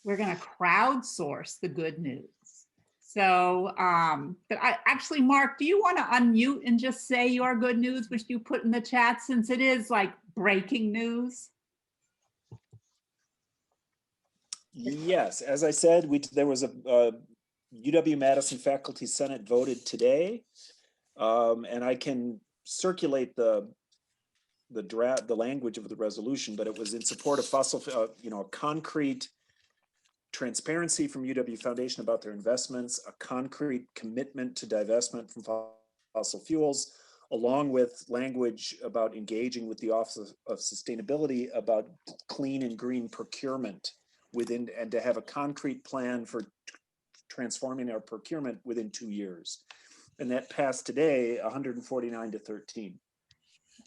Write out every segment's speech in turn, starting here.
we're going to crowdsource the good news. So, but actually, Mark, do you want to unmute and just say your good news, which you put in the chat, since it is like breaking news? Yes, as I said, there was a UW-Madison Faculty Senate voted today, and I can circulate the language of the resolution, but it was in support of fossil, a concrete transparency from UW Foundation about their investments, a concrete commitment to divestment from fossil fuels, along with language about engaging with the Office of Sustainability about clean and green procurement within, and to have a concrete plan for transforming our procurement within 2 years. And that passed today, 149 to 13.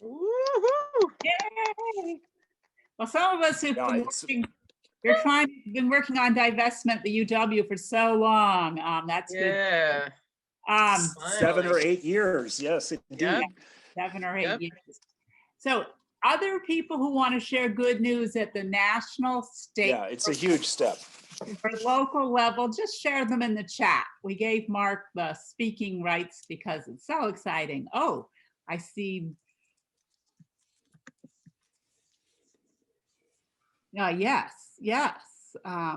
Woo-hoo! Yay! Well, some of us who've been working on divestment, the UW, for so long. That's good. 7 or 8 years, yes, indeed. Yep. 7 or 8 years. So other people who want to share good news at the national, state, yeah, it's a huge step, or local level, just share them in the chat. We gave Mark the speaking rights because it's so exciting. Oh, I see. Yes. I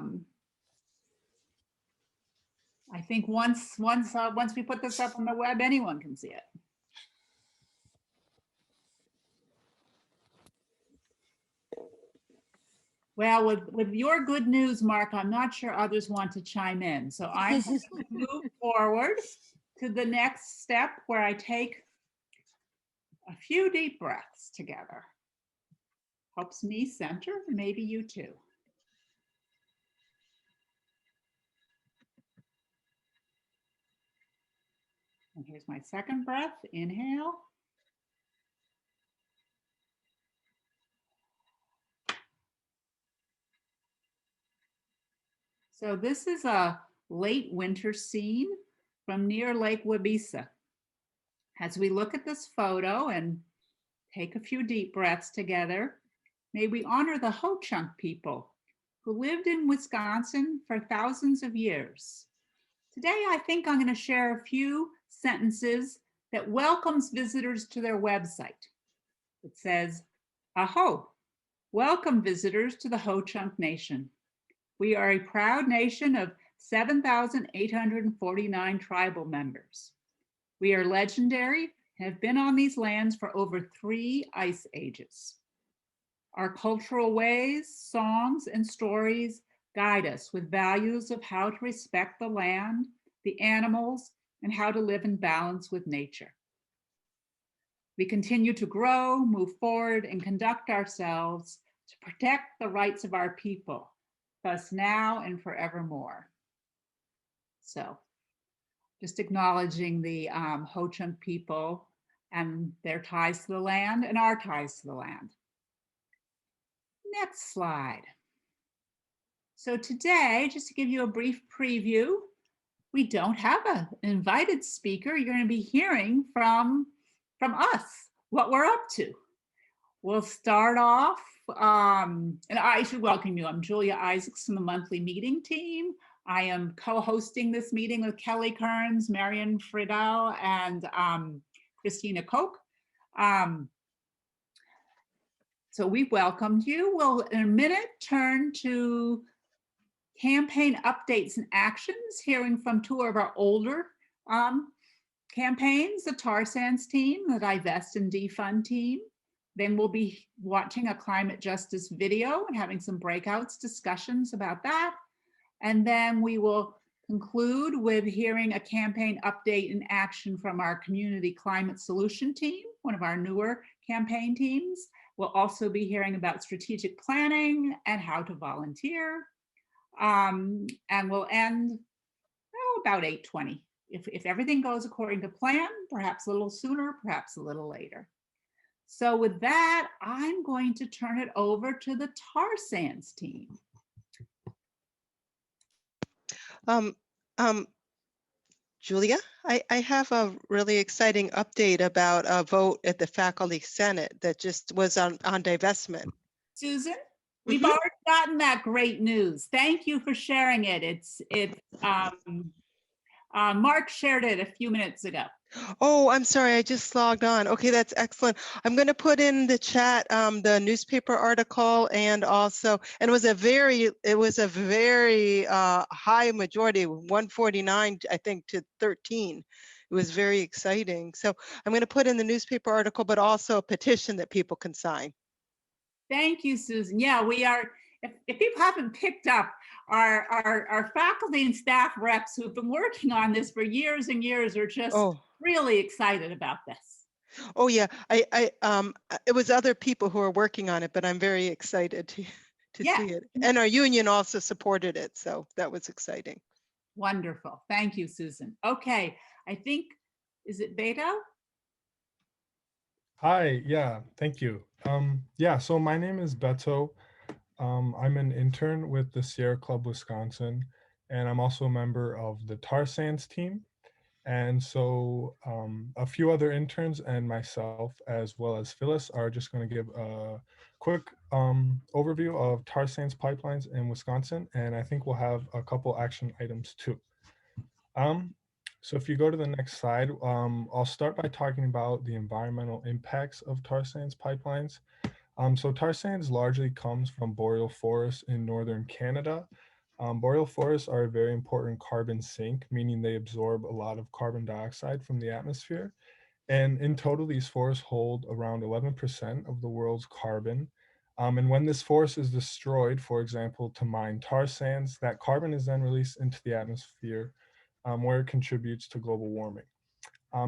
think once we put this up on the web, anyone can see it. Well, with your good news, Mark, I'm not sure others want to chime in. So I'm going to move forward to the next step, where I take a few deep breaths together. Helps me center, maybe you too. And here's my second breath. Inhale. So this is a late winter scene from near Lake Wabisa. As we look at this photo and take a few deep breaths together, may we honor the Ho-Chunk people who lived in Wisconsin for thousands of years. Today, I think I'm going to share a few sentences that welcomes visitors to their website. It says, "Aho, welcome visitors to the Ho-Chunk Nation. We are a proud nation of 7,849 tribal members. We are legendary and have been on these lands for over 3 ice ages. Our cultural ways, songs, and stories guide us with values of how to respect the land, the animals, and how to live in balance with nature. We continue to grow, move forward, and conduct ourselves to protect the rights of our people, thus now and forevermore." So just acknowledging the Ho-Chunk people and their ties to the land and our ties to the land. Next slide. So today, just to give you a brief preview, we don't have an invited speaker. You're going to be hearing from us, what we're up to. We'll start off, and I should welcome you. I'm Julia Isaacs from the monthly meeting team. I am co-hosting this meeting with Kelly Kearns, Marion Friedel, and Christina Koch. So we welcomed you. We'll, in a minute, turn to campaign updates and actions, hearing from 2 of our older campaigns, the tar sands team, the Divest and Defund team. Then we'll be watching a climate justice video and having some breakouts discussions about that. And then we will conclude with hearing a campaign update and action from our community climate solution team, one of our newer campaign teams. We'll also be hearing about strategic planning and how to volunteer. And we'll end about 8:20. If everything goes according to plan, perhaps a little sooner, perhaps a little later. So with that, I'm going to turn it over to the tar sands team. Julia, I have a really exciting update about a vote at the Faculty Senate that just was on divestment. Susan? We've Mhm. already gotten that great news. Thank you for sharing it. Mark shared it a few minutes ago. Oh, I'm sorry, I just logged on. Okay, that's excellent. I'm going to put in the chat the newspaper article, and also, and it was a very high majority, 149, I think, to 13. It was very exciting. So I'm going to put in the newspaper article, but also a petition that people can sign. Thank you, Susan. Yeah, we are, if people haven't picked up, our faculty and staff reps who've been working on this for years and years are just Oh. really excited about this. Oh yeah, it was other people who are working on it, but I'm very excited to Yeah, see it. And our union also supported it, so that was exciting. wonderful. Thank you, Susan. Okay, I think, is it Beto? Hi, yeah, thank you. Yeah, so my name is Beto. I'm an intern with the Sierra Club Wisconsin, and I'm also a member of the tar sands team. And so a few other interns and myself, as well as Phyllis, are just going to give a quick overview of tar sands pipelines in Wisconsin, and I think we'll have a couple action items too. So if you go to the next slide, I'll start by talking about the environmental impacts of tar sands pipelines. So tar sands largely comes from boreal forests in northern Canada. Boreal forests are a very important carbon sink, meaning they absorb a lot of carbon dioxide from the atmosphere. And in total, these forests hold around 11% of the world's carbon. And when this forest is destroyed, for example, to mine tar sands, that carbon is then released into the atmosphere, where it contributes to global warming.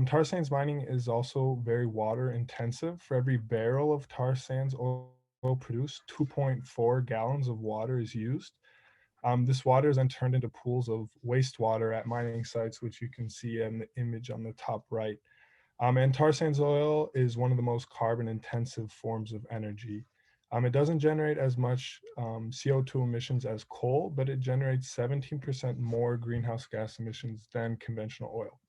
Tar sands mining is also very water intensive. For every barrel of tar sands oil produced, 2.4 gallons of water is used. This water is then turned into pools of wastewater at mining sites, which you can see in the image on the top right. And tar sands oil is one of the most carbon intensive forms of energy. It doesn't generate as much CO2 emissions as coal, but it generates 17% more greenhouse gas emissions than conventional oil.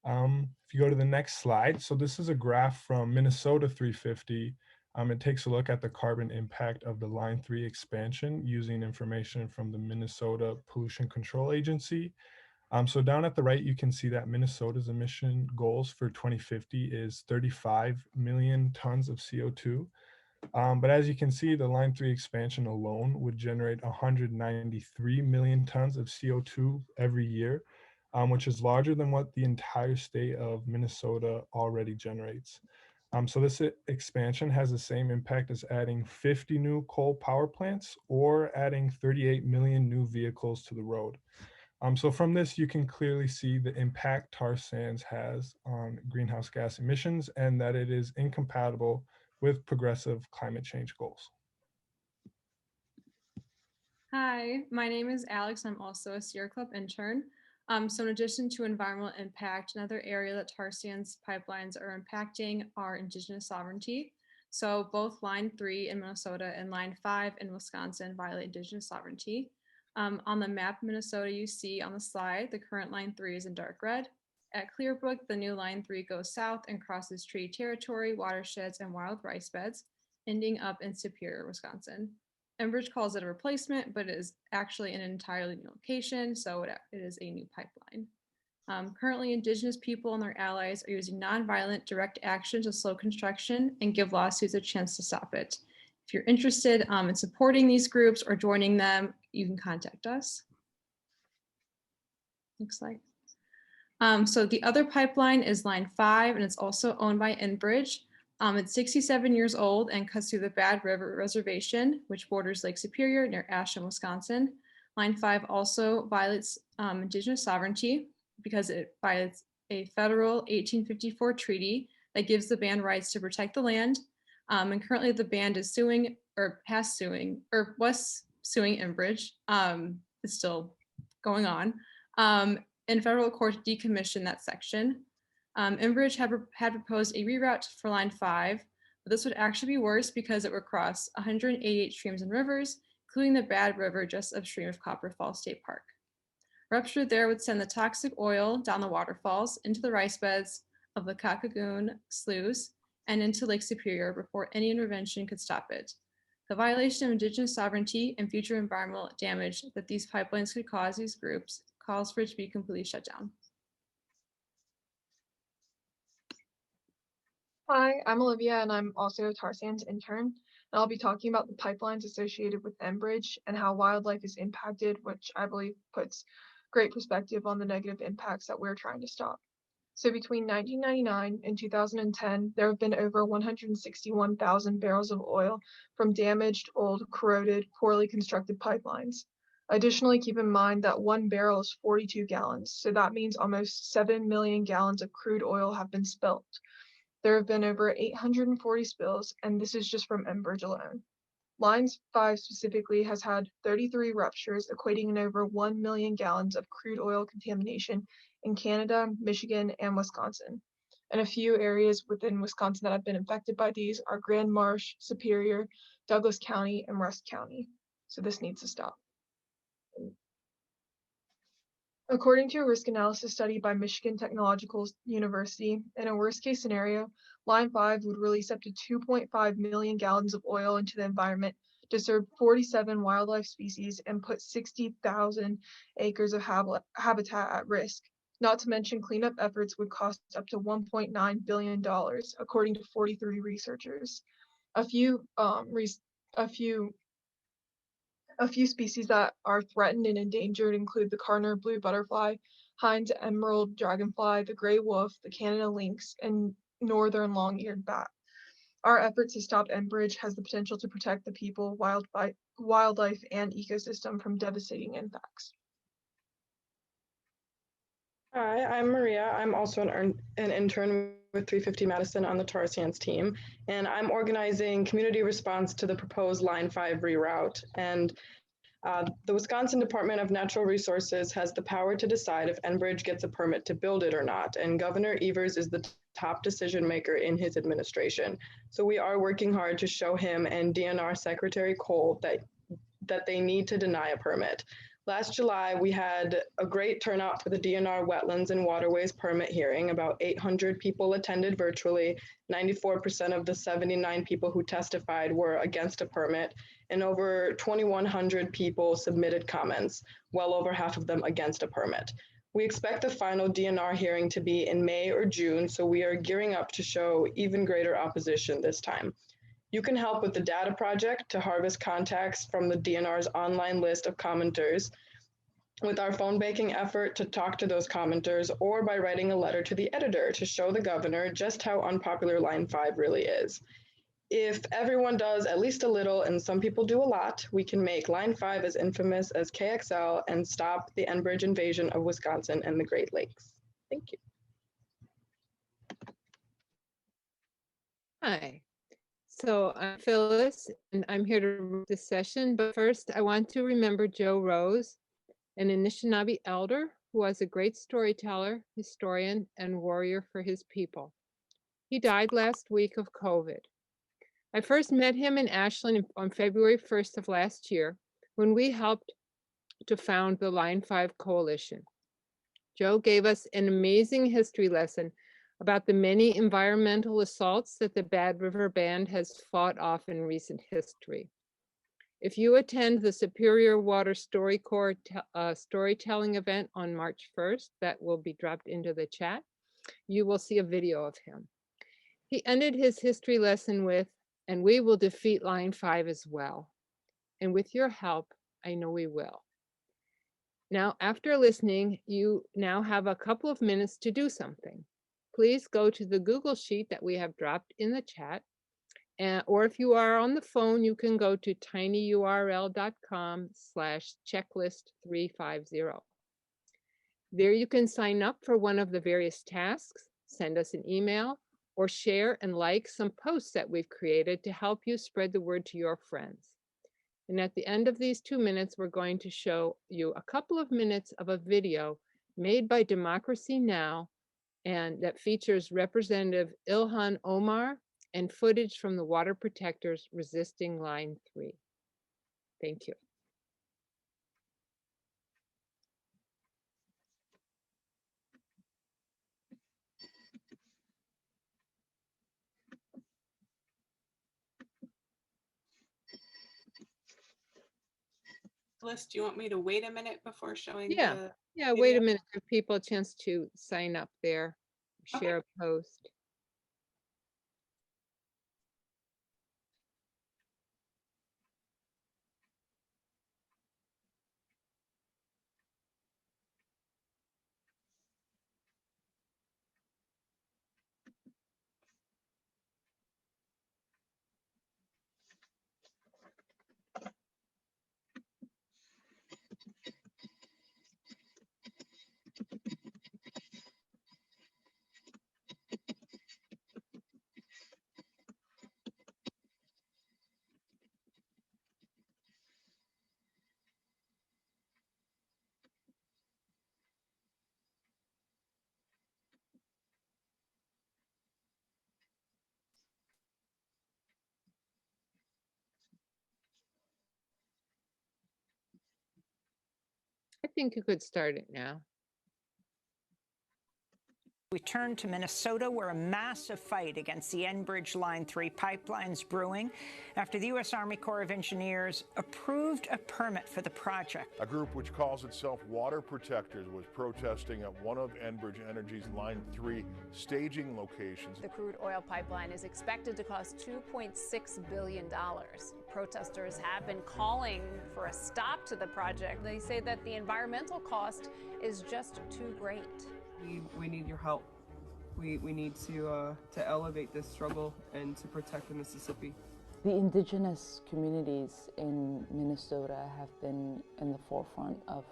If you go to the next slide, so this is a graph from Minnesota 350. It takes a look at the carbon impact of the Line 3 expansion using information from the Minnesota Pollution Control Agency. So down at the right, you can see that Minnesota's emission goals for 2050 is 35 million tons of CO2. But as you can see, the Line 3 expansion alone would generate 193 million tons of CO2 every year, which is larger than what the entire state of Minnesota already generates. So this expansion has the same impact as adding 50 new coal power plants or adding 38 million new vehicles to the road. So from this, you can clearly see the impact tar sands has on greenhouse gas emissions and that it is incompatible with progressive climate change goals. Hi, my name is Alex. I'm also a Sierra Club intern. So in addition to environmental impact, another area that tar sands pipelines are impacting are Indigenous sovereignty. So both Line 3 in Minnesota and Line 5 in Wisconsin violate Indigenous sovereignty. On the map of Minnesota you see on the slide, the current Line 3 is in dark red. At Clearbrook, the new Line 3 goes south and crosses treaty territory, watersheds, and wild rice beds, ending up in Superior, Wisconsin. Enbridge calls it a replacement, but it is actually an entirely new location, so it is a new pipeline. Currently, Indigenous people and their allies are using nonviolent direct action to slow construction and give lawsuits a chance to stop it. If you're interested in supporting these groups or joining them, you can contact us. Next slide. So the other pipeline is Line 5, and it's also owned by Enbridge. It's 67 years old and cuts through the Bad River Reservation, which borders Lake Superior near Ashland, Wisconsin. Line 5 also violates Indigenous sovereignty because it violates a federal 1854 treaty that gives the band rights to protect the land. And currently the band is suing, or was suing Enbridge. It's still going on. In federal court to decommission that section. Enbridge had proposed a reroute for Line 5, but this would actually be worse because it would cross 188 streams and rivers, including the Bad River just upstream of Copper Falls State Park. Rupture there would send the toxic oil down the waterfalls into the rice beds of the Kakagoon sloughs and into Lake Superior before any intervention could stop it. the violation of Indigenous sovereignty and future environmental damage that these pipelines could cause these groups calls for it to be completely shut down. Hi, I'm Olivia, and I'm also a tar sands intern. And I'll be talking about the pipelines associated with Enbridge and how wildlife is impacted, which I believe puts great perspective on the negative impacts that we're trying to stop. So between 1999 and 2010, there have been over 161,000 barrels of oil from damaged, old, corroded, poorly constructed pipelines. Additionally, keep in mind that 1 barrel is 42 gallons, so that means almost 7 million gallons of crude oil have been spilt. There have been over 840 spills, and this is just from Enbridge alone. Line 5 specifically has had 33 ruptures, equating in over 1 million gallons of crude oil contamination in Canada, Michigan, and Wisconsin. And a few areas within Wisconsin that have been affected by these are Grand Marsh, Superior, Douglas County, and Rusk County. So this needs to stop. According to a risk analysis study by Michigan Technological University, in a worst case scenario, Line 5 would release up to 2.5 million gallons of oil into the environment, disturb 47 wildlife species, and put 60,000 acres of habitat at risk. Not to mention cleanup efforts would cost up to $1.9 billion, according to 43 researchers. A few species that are threatened and endangered include the Carner blue butterfly, Hines emerald dragonfly, the gray wolf, the Canada lynx, and northern long-eared bat. Our effort to stop Enbridge has the potential to protect the people, wildlife, and ecosystem from devastating impacts. Hi, I'm Maria. I'm also an intern with 350 Madison on the tar sands team, and I'm organizing community response to the proposed Line 5 reroute. And the Wisconsin Department of Natural Resources has the power to decide if Enbridge gets a permit to build it or not, and Governor Evers is the top decision maker in his administration. So we are working hard to show him and DNR Secretary Cole that they need to deny a permit. Last July, we had a great turnout for the DNR Wetlands and Waterways permit hearing. About 800 people attended virtually. 94% of the 79 people who testified were against a permit, and over 2,100 people submitted comments, well over half of them against a permit. We expect the final DNR hearing to be in May or June, so we are gearing up to show even greater opposition this time. You can help with the data project to harvest contacts from the DNR's online list of commenters, with our phone banking effort to talk to those commenters, or by writing a letter to the editor to show the governor just how unpopular Line 5 really is. If everyone does at least a little, and some people do a lot, we can make Line 5 as infamous as KXL and stop the Enbridge invasion of Wisconsin and the Great Lakes. Thank you. Hi. So I'm Phyllis, and I'm here to run this session. But first, I want to remember Joe Rose, an Anishinaabe elder who was a great storyteller, historian, and warrior for his people. He died last week of COVID. I first met him in Ashland on February 1st of last year when we helped to found the Line 5 Coalition. Joe gave us an amazing history lesson about the many environmental assaults that the Bad River Band has fought off in recent history. If you attend the Superior Water Story Corps storytelling event on March 1st, that will be dropped into the chat, you will see a video of him. He ended his history lesson with, "And we will defeat Line 5 as well. And with your help, I know we will." Now, after listening, you now have a couple of minutes to do something. Please go to the Google Sheet that we have dropped in the chat. Or if you are on the phone, you can go to tinyurl.com/checklist350. There you can sign up for one of the various tasks, send us an email, or share and like some posts that we've created to help you spread the word to your friends. And at the end of these 2 minutes, we're going to show you a couple of minutes of a video made by Democracy Now! And that features Representative Ilhan Omar and footage from the water protectors resisting Line 3. Thank you. Phyllis, do you want me to wait a minute before showing Yeah. the Yeah, wait a video? minute, give people a chance to sign up there, Okay. share a post. I think you could start it now. We turn to Minnesota, where a massive fight against the Enbridge Line 3 pipelines brewing after the U.S. Army Corps of Engineers approved a permit for the project. A group which calls itself Water Protectors was protesting at one of Enbridge Energy's Line 3 staging locations. The crude oil pipeline is expected to cost $2.6 billion. Protesters have been calling for a stop to the project. They say that the environmental cost is just too great. We need your help. We need to elevate this struggle and to protect the Mississippi. The indigenous communities in Minnesota have been in the forefront of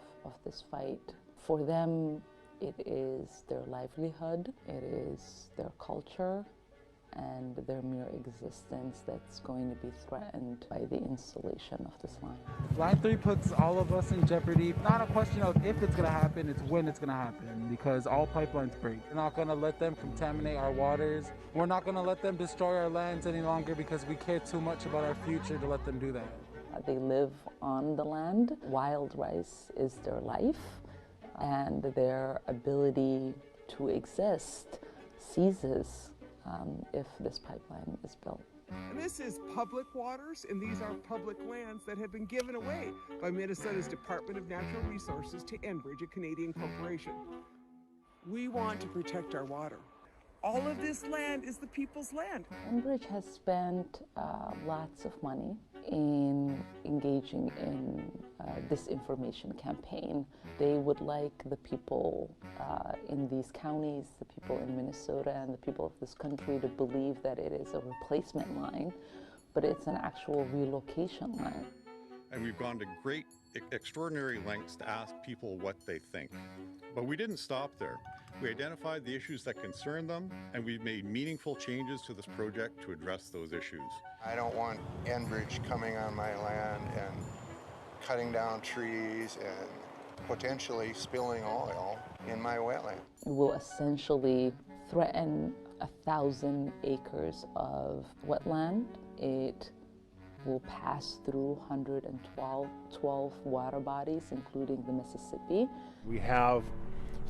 this fight. For them, it is their livelihood, it is their culture, and their mere existence that's going to be threatened by the installation of this line. Line 3 puts all of us in jeopardy. Not a question of if it's going to happen, it's when it's going to happen, because all pipelines break. We're not going to let them contaminate our waters. We're not going to let them destroy our lands any longer because we care too much about our future to let them do that. They live on the land. Wild rice is their life, and their ability to exist ceases if this pipeline is built. And this is public waters, and these are public lands that have been given away by Minnesota's Department of Natural Resources to Enbridge, a Canadian corporation. We want to protect our water. All of this land is the people's land. Enbridge has spent lots of money in engaging in disinformation campaign. They would like the people in these counties, the people in Minnesota, and the people of this country to believe that it is a replacement line, but it's an actual relocation line. And we've gone to great, extraordinary lengths to ask people what they think. But we didn't stop there. We identified the issues that concern them, and we've made meaningful changes to this project to address those issues. I don't want Enbridge coming on my land and cutting down trees and potentially spilling oil in my wetland. It will essentially threaten 1,000 acres of wetland. It will pass through 112 water bodies, including the Mississippi. We have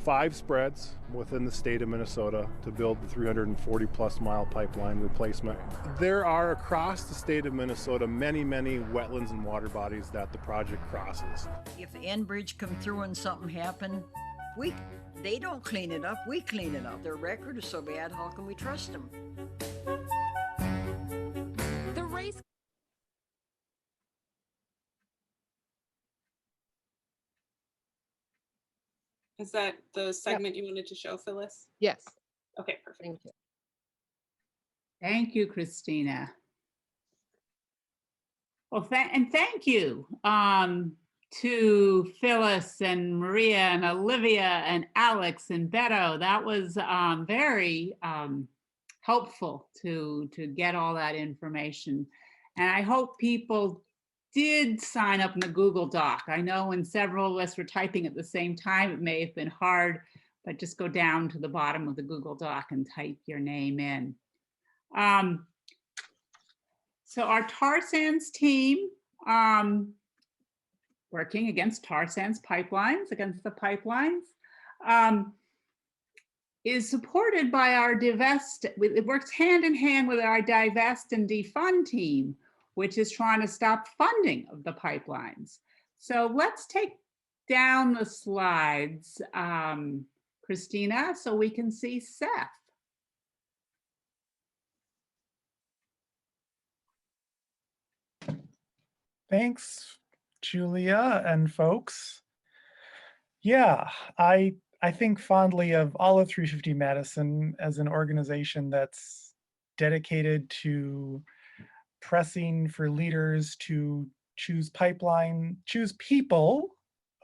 5 spreads within the state of Minnesota to build the 340-plus mile pipeline replacement. There are across the state of Minnesota many wetlands and water bodies that the project crosses. If Enbridge come through and something happen, they don't clean it up, we clean it up. Their record is so bad, how can we trust them? The race. Is that the segment you wanted to show, Phyllis? Yes. Okay, perfect. Thank you. Thank you, Christina. Well, thank you to Phyllis and Maria and Olivia and Alex and Beto. That was very helpful to get all that information. And I hope people did sign up in the Google Doc. I know when several of us were typing at the same time, it may have been hard, but just go down to the bottom of the Google Doc and type your name in. So our tar sands team, working against tar sands pipelines, against the pipelines, is supported by our divest. It works hand in hand with our divest and defund team, which is trying to stop funding of the pipelines. So let's take down the slides, Christina, so we can see Seth. Thanks, Julia and folks. Yeah, I think fondly of all of 350 Madison as an organization that's dedicated to pressing for leaders to choose people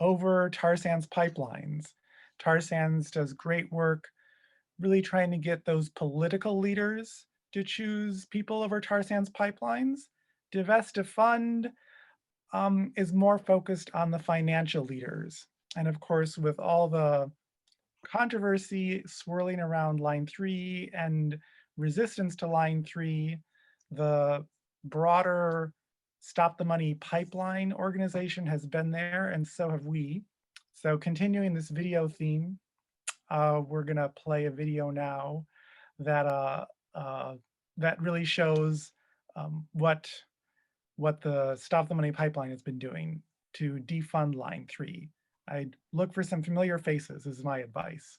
over tar sands pipelines. Tar sands does great work really trying to get those political leaders to choose people over tar sands pipelines. Divest of Fund is more focused on the financial leaders. And of course, with all the controversy swirling around Line 3 and resistance to Line 3, the broader Stop the Money pipeline organization has been there, and so have we. So continuing this video theme, we're gonna play a video now that that really shows what the Stop the Money pipeline has been doing to defund Line 3. I'd look for some familiar faces, is my advice.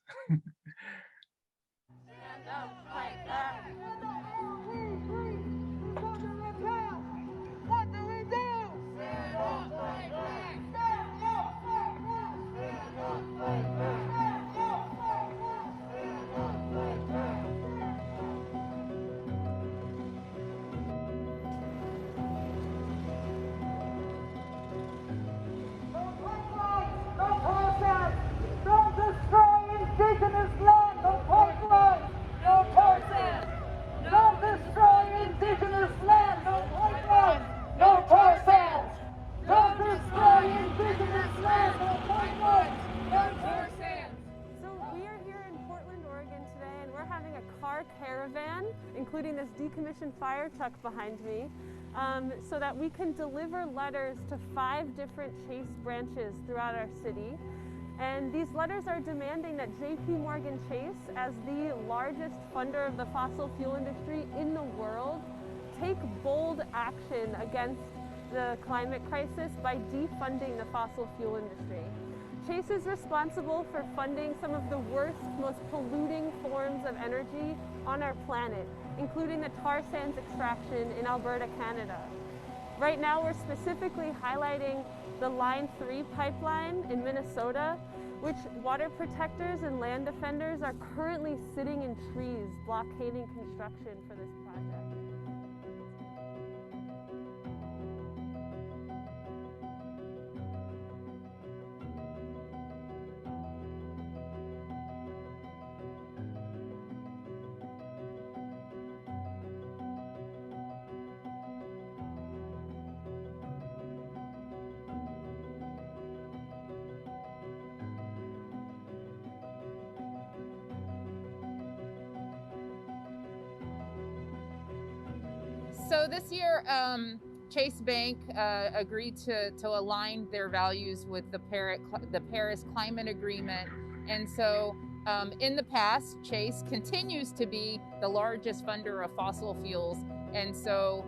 Indigenous land, no pipelines, no tar sands. Don't destroy indigenous land, no pipelines, no tar sands. Don't destroy indigenous land, no pipelines, no tar sands. So we are here in Portland, Oregon today, and we're having a car caravan, including this decommissioned fire truck behind me, so that we can deliver letters to 5 different Chase branches throughout our city. And these letters are demanding that JP Morgan Chase, as the largest funder of the fossil fuel industry in the world, take bold action against the climate crisis by defunding the fossil fuel industry. Chase is responsible for funding some of the worst, most polluting forms of energy on our planet, including the tar sands extraction in Alberta, Canada. Right now, we're specifically highlighting the Line 3 pipeline in Minnesota, which water protectors and land defenders are currently sitting in trees, blockading construction for this project. So this year, Chase Bank agreed to align their values with the Paris Climate Agreement. And so in the past, Chase continues to be the largest funder of fossil fuels. And so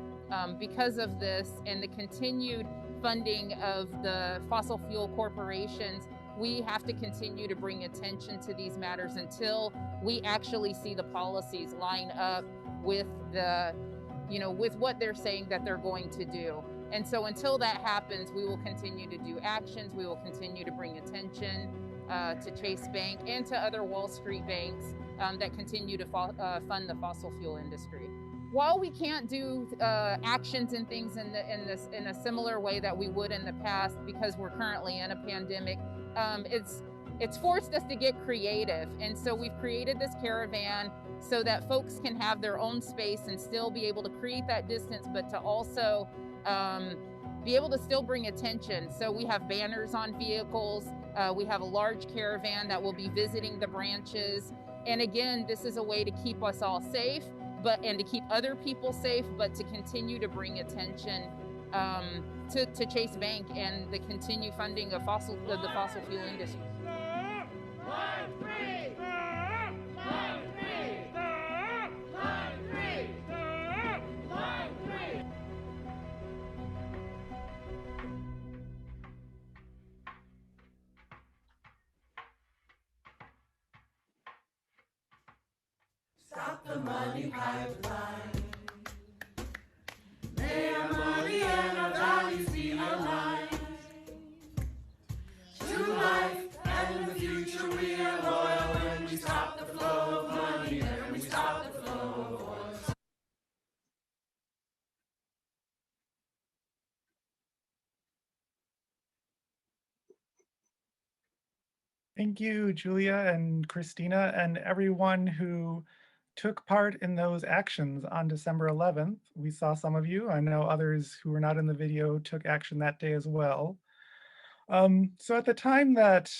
because of this and the continued funding of the fossil fuel corporations, we have to continue to bring attention to these matters until we actually see the policies line up with with what they're saying that they're going to do. And so until that happens, we will continue to do actions. We will continue to bring attention to Chase Bank and to other Wall Street banks that continue to fund the fossil fuel industry. While we can't do actions and things in a similar way that we would in the past because we're currently in a pandemic, it's forced us to get creative. And so we've created this caravan so that folks can have their own space and still be able to create that distance, but to also be able to still bring attention. So we have banners on vehicles. We have a large caravan that will be visiting the branches. And again, this is a way to keep us all safe, and to keep other people safe, but to continue to bring attention to Chase Bank and the continued funding of the fossil fuel industry. the money pipeline. May our money and our values be aligned. To life and in the future we are loyal. When we stop the flow of money, then we stop the flow of voice. Thank you, Julia and Christina, and everyone who took part in those actions on December 11th. We saw some of you. I know others who were not in the video took action that day as well. So at the time that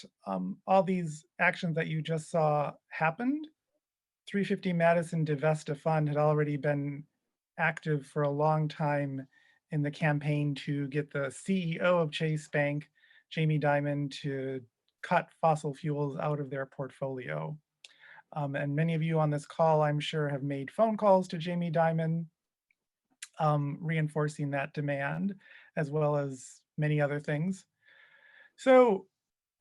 all these actions that you just saw happened, 350 Madison Divest a Fund had already been active for a long time in the campaign to get the CEO of Chase Bank, Jamie Dimon, to cut fossil fuels out of their portfolio. And many of you on this call, I'm sure, have made phone calls to Jamie Dimon, reinforcing that demand, as well as many other things. So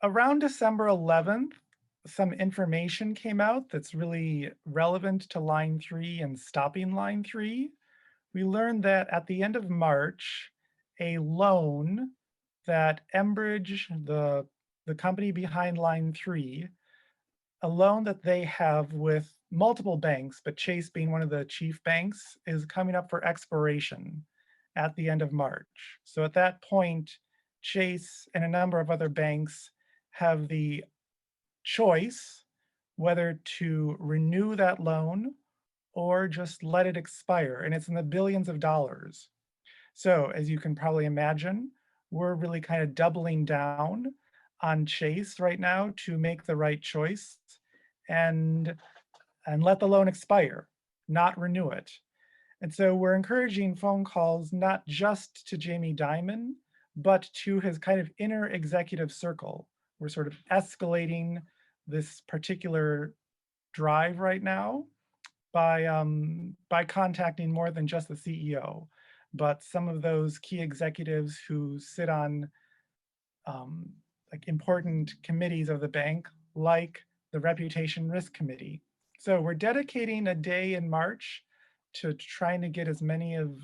around December 11th, some information came out that's really relevant to Line 3 and stopping Line 3. We learned that at the end of March, a loan that Enbridge, the company behind Line 3, a loan that they have with multiple banks, but Chase being one of the chief banks, is coming up for expiration at the end of March. So at that point, Chase and a number of other banks have the choice whether to renew that loan or just let it expire, and it's in the billions of dollars. So as you can probably imagine, we're really kind of doubling down on Chase right now to make the right choice and let the loan expire, not renew it. And so we're encouraging phone calls not just to Jamie Dimon, but to his kind of inner executive circle. We're sort of escalating this particular drive right now by contacting more than just the CEO, but some of those key executives who sit on like important committees of the bank, like the Reputation Risk Committee. So we're dedicating a day in March to trying to get as many of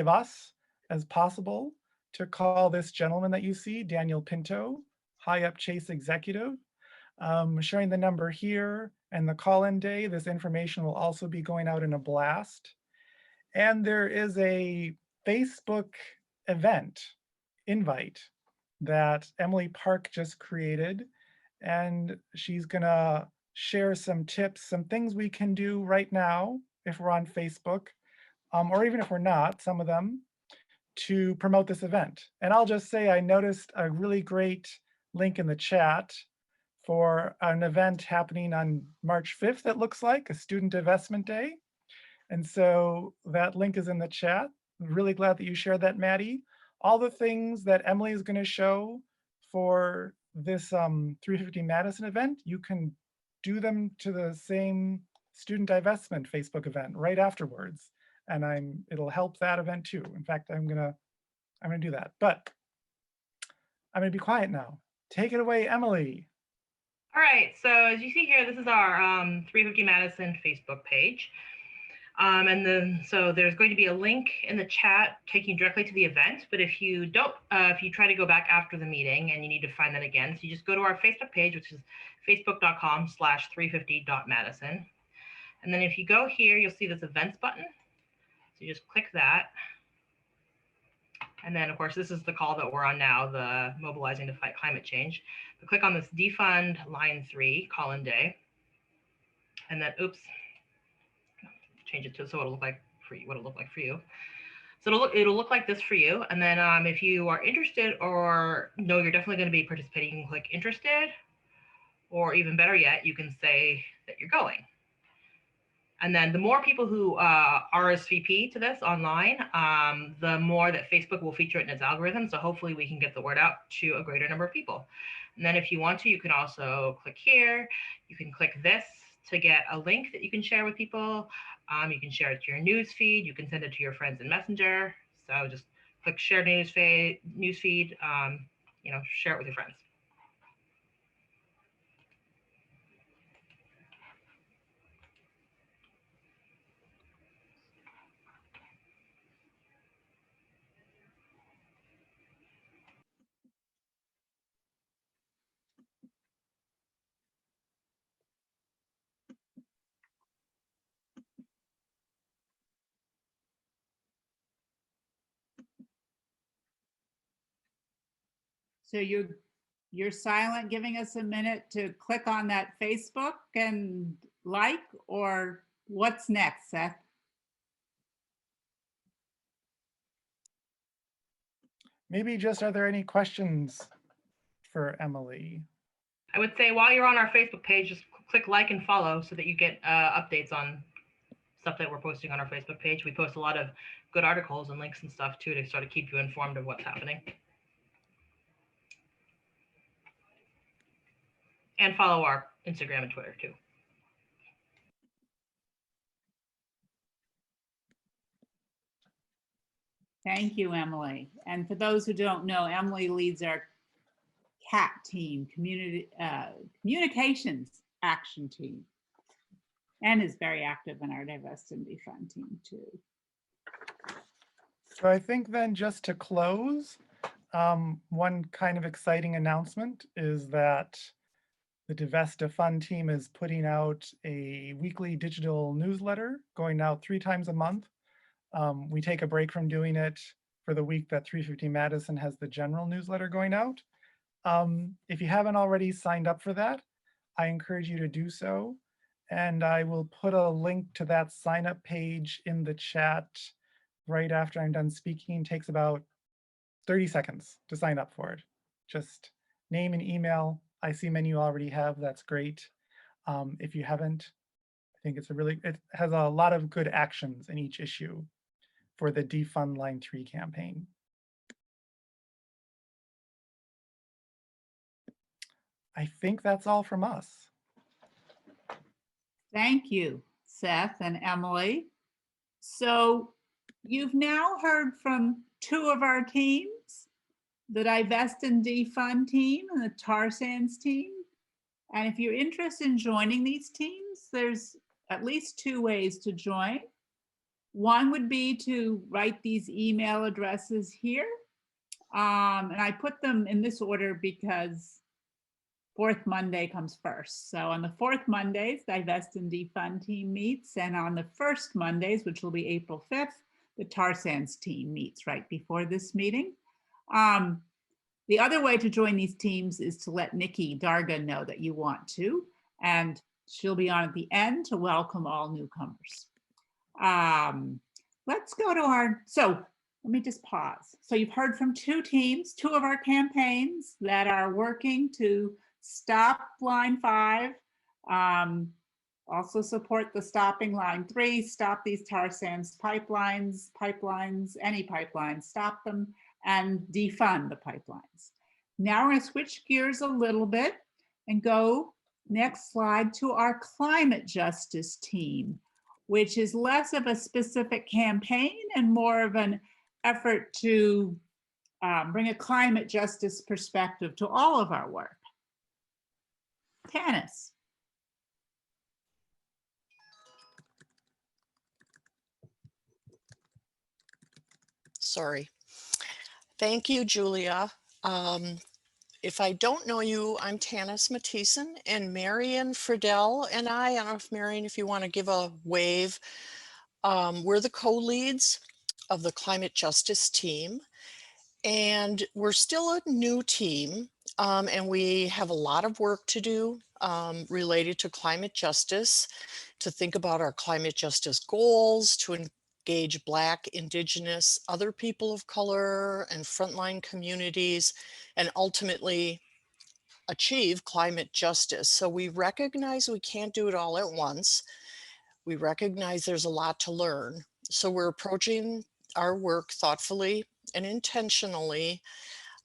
us as possible to call this gentleman that you see, Daniel Pinto, high up Chase executive. Showing the number here and the call-in day. This information will also be going out in a blast. And there is a Facebook event invite that Emily Park just created. And she's gonna share some tips, some things we can do right now if we're on Facebook, or even if we're not, some of them, to promote this event. And I'll just say I noticed a really great link in the chat for an event happening on March 5th, it looks like, a Student Divestment Day. And so that link is in the chat. I'm really glad that you shared that, Maddie. All the things that Emily is going to show for this 350 Madison event, you can do them to the same Student Divestment Facebook event right afterwards. And it'll help that event too. In fact, I'm gonna do that. But I'm gonna be quiet now. Take it away, Emily. All right, so as you see here, this is our 350 Madison Facebook page. So there's going to be a link in the chat taking you directly to the event, but if you don't, if you try to go back after the meeting and you need to find that again, so you just go to our Facebook page, which is facebook.com/350.madison. And then if you go here, you'll see this events button. So you just click that. And then, of course, this is the call that we're on now, the Mobilizing to Fight Climate Change. But click on this Defund Line 3 call-in day. And then, oops, change it to so it'll look like for you, what it'll look like for you. So it'll look like this for you. And then if you are interested or know you're definitely going to be participating, you can click interested. Or even better yet, you can say that you're going. And then the more people who RSVP to this online, the more that Facebook will feature it in its algorithm. So hopefully we can get the word out to a greater number of people. And then if you want to, you can also click here. You can click this to get a link that you can share with people. You can share it to your news feed. You can send it to your friends in Messenger. So just click share news feed, share it with your friends. So you're silent, giving us a minute to click on that Facebook and like, or what's next, Seth? Maybe just, are there any questions for Emily? I would say while you're on our Facebook page, just click like and follow so that you get updates on stuff that we're posting on our Facebook page. We post a lot of good articles and links and stuff too to sort of keep you informed of what's happening. And follow our Instagram and Twitter too. Thank you, Emily. And for those who don't know, Emily leads our CAT team, Communications Action Team, and is very active in our Divest and Defund team too. So I think then, just to close, one kind of exciting announcement is that the Divest Defund team is putting out a weekly digital newsletter going out 3 times a month. We take a break from doing it for the week that 350 Madison has the general newsletter going out. If you haven't already signed up for that, I encourage you to do so. And I will put a link to that sign up page in the chat right after I'm done speaking. It takes about 30 seconds to sign up for it. Just name and email. I see many you already have. That's great. If you haven't, I think it has a lot of good actions in each issue for the Defund Line 3 campaign. I think that's all from us. Thank you, Seth and Emily. So you've now heard from 2 of our teams, the Divest and Defund team and the tar sands team. And if you're interested in joining these teams, there's at least 2 ways to join. One would be to write these email addresses here. And I put them in this order because 4th Monday comes first. So on the 4th Mondays, Divest and Defund team meets. And on the 1st Mondays, which will be April 5th, the tar sands team meets right before this meeting. The other way to join these teams is to let Nikki Darga know that you want to, and she'll be on at the end to welcome all newcomers. Let's go to so let me just pause. So you've heard from 2 teams, 2 of our campaigns that are working to stop Line 5, also support the stopping Line 3, stop these tar sands pipelines, any pipelines, stop them, and defund the pipelines. Now we're going to switch gears a little bit and go, next slide, to our climate justice team, which is less of a specific campaign and more of an effort to bring a climate justice perspective to all of our work. Tanis. Sorry. Thank you, Julia. If I don't know you, I'm Tanis Mathieson, and Marion Friedel and I don't know if Marion, if you want to give a wave, we're the co-leads of the climate justice team. And we're still a new team, and we have a lot of work to do related to climate justice, to think about our climate justice goals, to engage Black, Indigenous, other people of color, and frontline communities, and ultimately achieve climate justice. So we recognize we can't do it all at once. We recognize there's a lot to learn. So we're approaching our work thoughtfully and intentionally.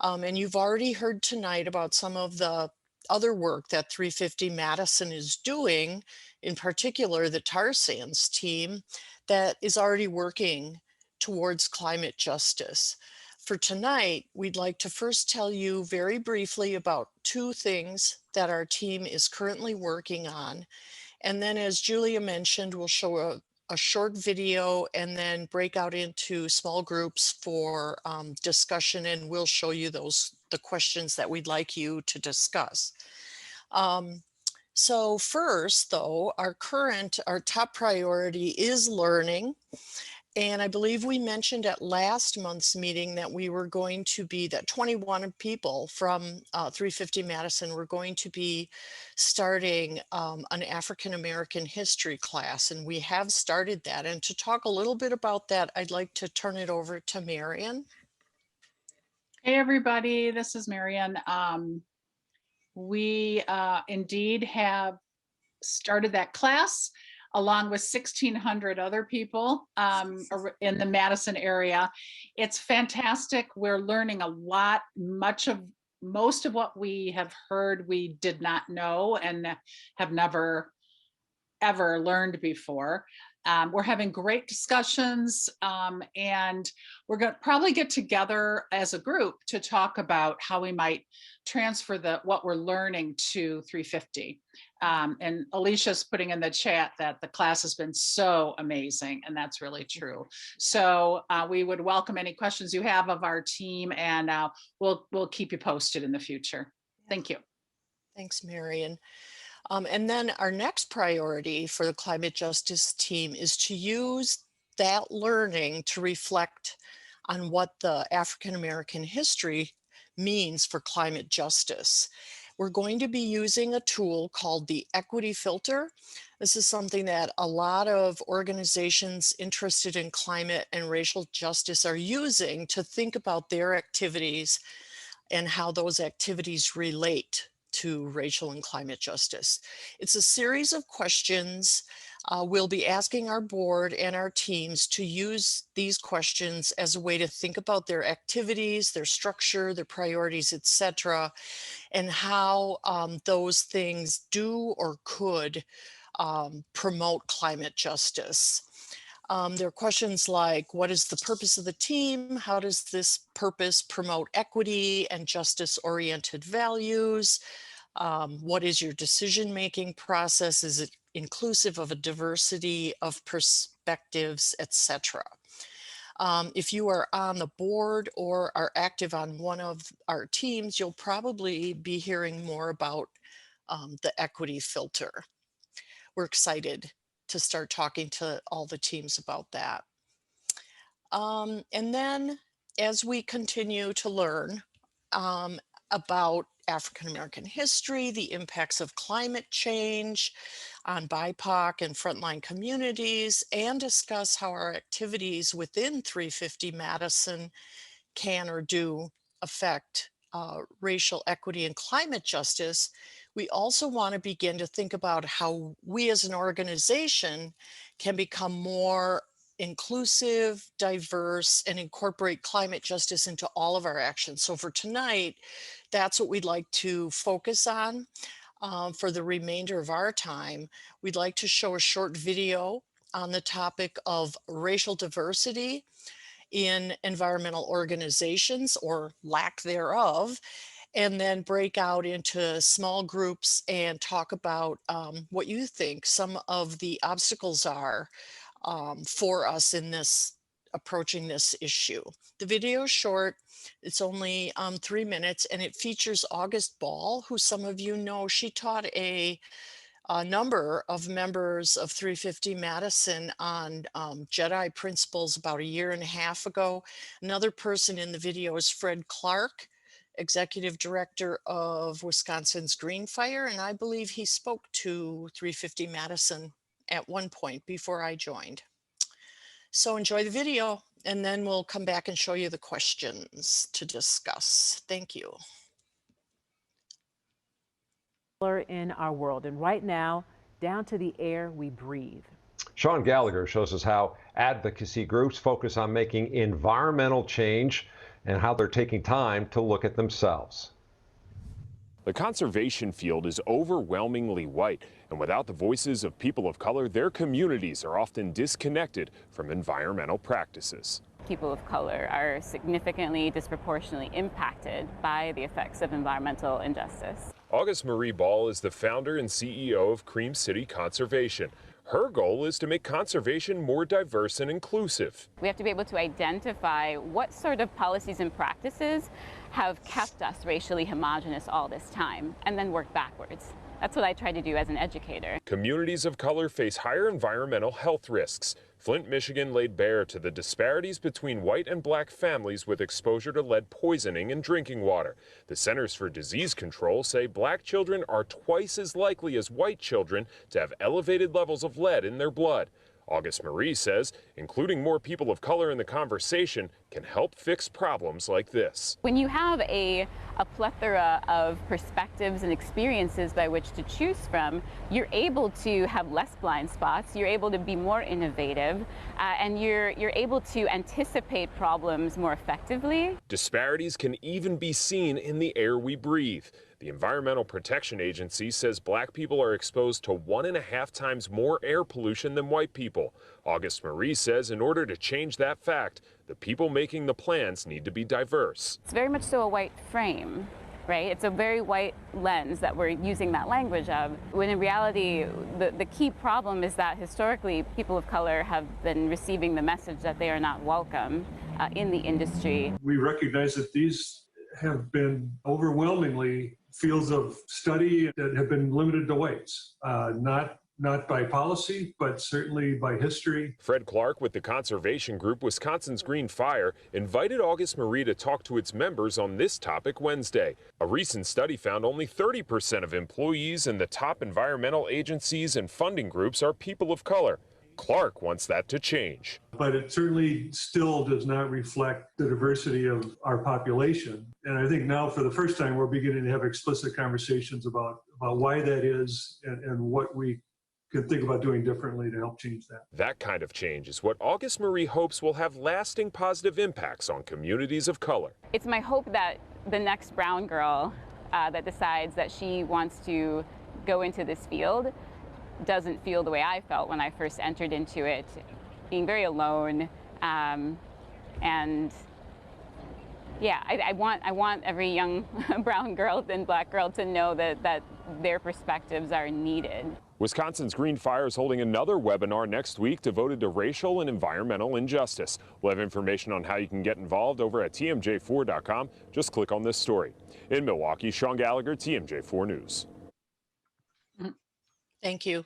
And you've already heard tonight about some of the other work that 350 Madison is doing, in particular the tar sands team that is already working towards climate justice. For tonight, we'd like to first tell you very briefly about 2 things that our team is currently working on. And then, as Julia mentioned, we'll show a short video and then break out into small groups for discussion, and we'll show you the questions that we'd like you to discuss. So first, though, our top priority is learning. And I believe we mentioned at last month's meeting that we were going to be, that 21 people from 350 Madison were going to be starting an African American history class, and we have started that. And to talk a little bit about that, I'd like to turn it over to Marion. Hey everybody, this is Marion. We indeed have started that class along with 1,600 other people in the Madison area. It's fantastic. We're learning a lot. Most of what we have heard, we did not know and have never, ever learned before. We're having great discussions, and we're going to probably get together as a group to talk about how we might transfer what we're learning to 350. And Alicia's putting in the chat that the class has been so amazing, and that's really true. So we would welcome any questions you have of our team, and we'll keep you posted in the future. Thank you. Thanks, Marion. And then our next priority for the climate justice team is to use that learning to reflect on what the African American history means for climate justice. We're going to be using a tool called the equity filter. This is something that a lot of organizations interested in climate and racial justice are using to think about their activities and how those activities relate to racial and climate justice. It's a series of questions. We'll be asking our board and our teams to use these questions as a way to think about their activities, their structure, their priorities, etc., and how those things do or could promote climate justice. There are questions like, what is the purpose of the team? How does this purpose promote equity and justice-oriented values? What is your decision-making process? Is it inclusive of a diversity of perspectives, etc.? If you are on the board or are active on one of our teams, you'll probably be hearing more about the equity filter. We're excited to start talking to all the teams about that. And then as we continue to learn about African American history, the impacts of climate change on BIPOC and frontline communities, and discuss how our activities within 350 Madison can or do affect racial equity and climate justice, we also want to begin to think about how we as an organization can become more inclusive, diverse, and incorporate climate justice into all of our actions. So for tonight, that's what we'd like to focus on. For the remainder of our time, we'd like to show a short video on the topic of racial diversity in environmental organizations, or lack thereof, and then break out into small groups and talk about what you think some of the obstacles are for us in approaching this issue. The video is short. It's only 3 minutes, and it features August Ball, who some of you know. She taught a number of members of 350 Madison on JEDI principles about 1.5 years ago. Another person in the video is Fred Clark, Executive Director of Wisconsin's Green Fire, and I believe he spoke to 350 Madison at one point before I joined. So enjoy the video, and then we'll come back and show you the questions to discuss. Thank you. In our world, and right now, down to the air we breathe. Sean Gallagher shows us how advocacy groups focus on making environmental change and how they're taking time to look at themselves. The conservation field is overwhelmingly white, and without the voices of people of color, their communities are often disconnected from environmental practices. People of color are significantly disproportionately impacted by the effects of environmental injustice. August Marie Ball is the founder and CEO of Cream City Conservation. Her goal is to make conservation more diverse and inclusive. We have to be able to identify what sort of policies and practices have kept us racially homogenous all this time, and then work backwards. That's what I try to do as an educator. Communities of color face higher environmental health risks. Flint, Michigan laid bare to the disparities between white and black families with exposure to lead poisoning in drinking water. The Centers for Disease Control say black children are twice as likely as white children to have elevated levels of lead in their blood. August Marie says including more people of color in the conversation can help fix problems like this. When you have a plethora of perspectives and experiences by which to choose from, you're able to have less blind spots, you're able to be more innovative, and you're able to anticipate problems more effectively. Disparities can even be seen in the air we breathe. The Environmental Protection Agency says black people are exposed to 1.5 times more air pollution than white people. August Marie says in order to change that fact, the people making the plans need to be diverse. It's very much so a white frame, right? It's a very white lens that we're using that language of, when in reality, the key problem is that historically people of color have been receiving the message that they are not welcome in the industry. We recognize that these have been overwhelmingly fields of study that have been limited to whites, not by policy, but certainly by history. Fred Clark with the conservation group Wisconsin's Green Fire invited August Marie to talk to its members on this topic Wednesday. A recent study found only 30% of employees in the top environmental agencies and funding groups are people of color. Clark wants that to change. But it certainly still does not reflect the diversity of our population. And I think now for the first time, we're beginning to have explicit conversations about why that is and what we can think about doing differently to help change that. That kind of change is what August Marie hopes will have lasting positive impacts on communities of color. It's my hope that the next brown girl that decides that she wants to go into this field doesn't feel the way I felt when I first entered into it, being very alone. And yeah, I want every young brown girl and black girl to know that their perspectives are needed. Wisconsin's Green Fire is holding another webinar next week devoted to racial and environmental injustice. We'll have information on how you can get involved over at tmj4.com. Just click on this story. In Milwaukee, Sean Gallagher, TMJ4 News. Thank you.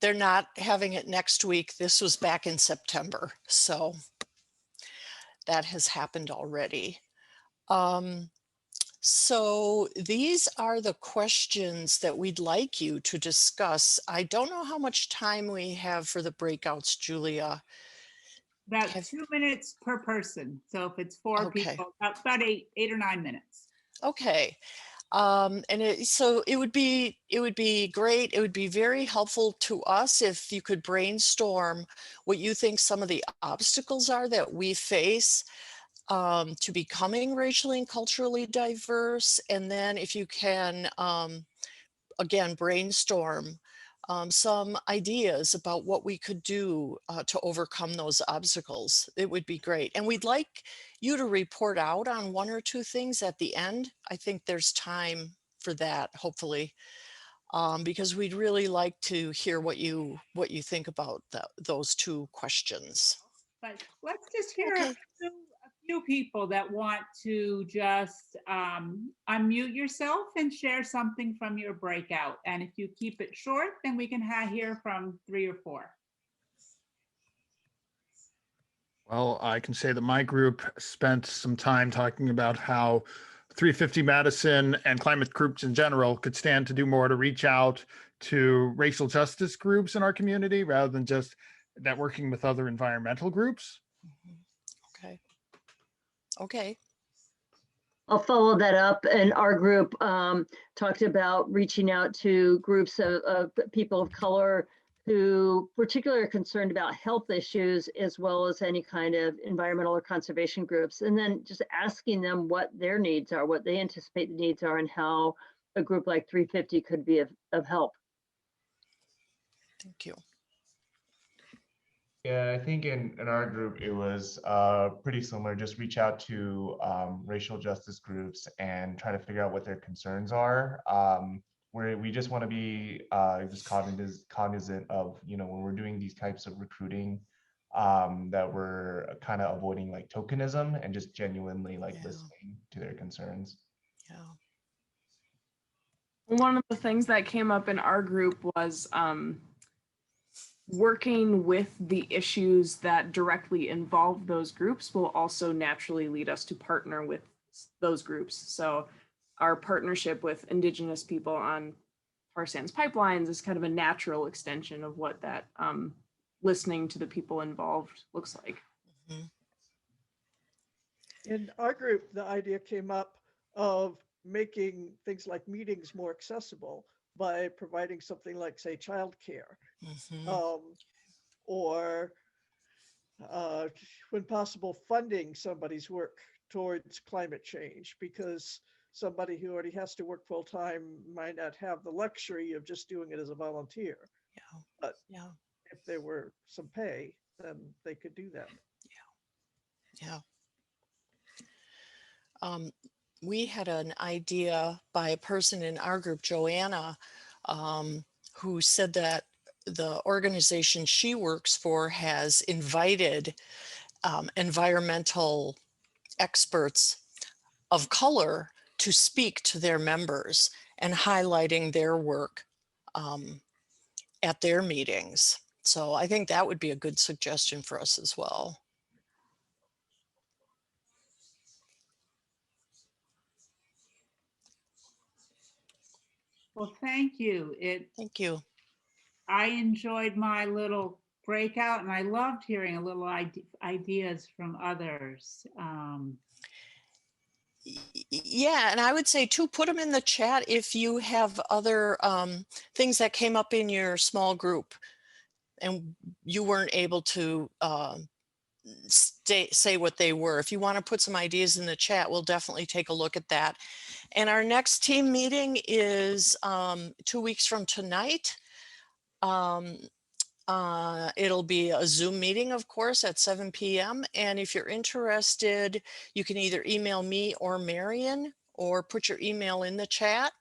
They're not having it next week. This was back in September, so that has happened already. So these are the questions that we'd like you to discuss. I don't know how much time we have for the breakouts, Julia. About 2 minutes per person. So if it's four people, about eight or 9 minutes. Okay. So it would be great. It would be very helpful to us if you could brainstorm what you think some of the obstacles are that we face to becoming racially and culturally diverse. And then if you can, again, brainstorm some ideas about what we could do to overcome those obstacles, it would be great. And we'd like you to report out on 1 or 2 things at the end. I think there's time for that, hopefully, because we'd really like to hear what you think about those 2 questions. But let's just hear a few people that want to just unmute yourself and share something from your breakout. And if you keep it short, then we can hear from 3 or 4. Well, I can say that my group spent some time talking about how 350 Madison and climate groups in general could stand to do more to reach out to racial justice groups in our community rather than just networking with other environmental groups. Okay. Okay. I'll follow that up. And our group talked about reaching out to groups of people of color who particularly are concerned about health issues, as well as any kind of environmental or conservation groups. And then just asking them what their needs are, what they anticipate the needs are, and how a group like 350 could be of help. Thank you. Yeah, I think in our group, it was pretty similar. Just reach out to racial justice groups and try to figure out what their concerns are. We just want to be just cognizant of, when we're doing these types of recruiting, that we're kind of avoiding like tokenism and just genuinely listening to their concerns. Yeah. One of the things that came up in our group was working with the issues that directly involve those groups will also naturally lead us to partner with those groups. So our partnership with Indigenous people on tar sands pipelines is kind of a natural extension of what that listening to the people involved looks like. In our group, the idea came up of making things like meetings more accessible by providing something like, say, childcare, or when possible, funding somebody's work towards climate change, because somebody who already has to work full time might not have the luxury of just doing it as a volunteer. But if there were some pay, then they could do that. We had an idea by a person in our group, Joanna, who said that the organization she works for has invited environmental experts of color to speak to their members and highlighting their work at their meetings. So I think that would be a good suggestion for us as well. Well, thank you. Thank you. I enjoyed my little breakout, and I loved hearing a little ideas from others. Yeah, and I would say too, put them in the chat if you have other things that came up in your small group and you weren't able to say what they were. If you want to put some ideas in the chat, we'll definitely take a look at that. And our next team meeting is 2 weeks from tonight. It'll be a Zoom meeting, of course, at 7 p.m. And if you're interested, you can either email me or Marion, or put your email in the chat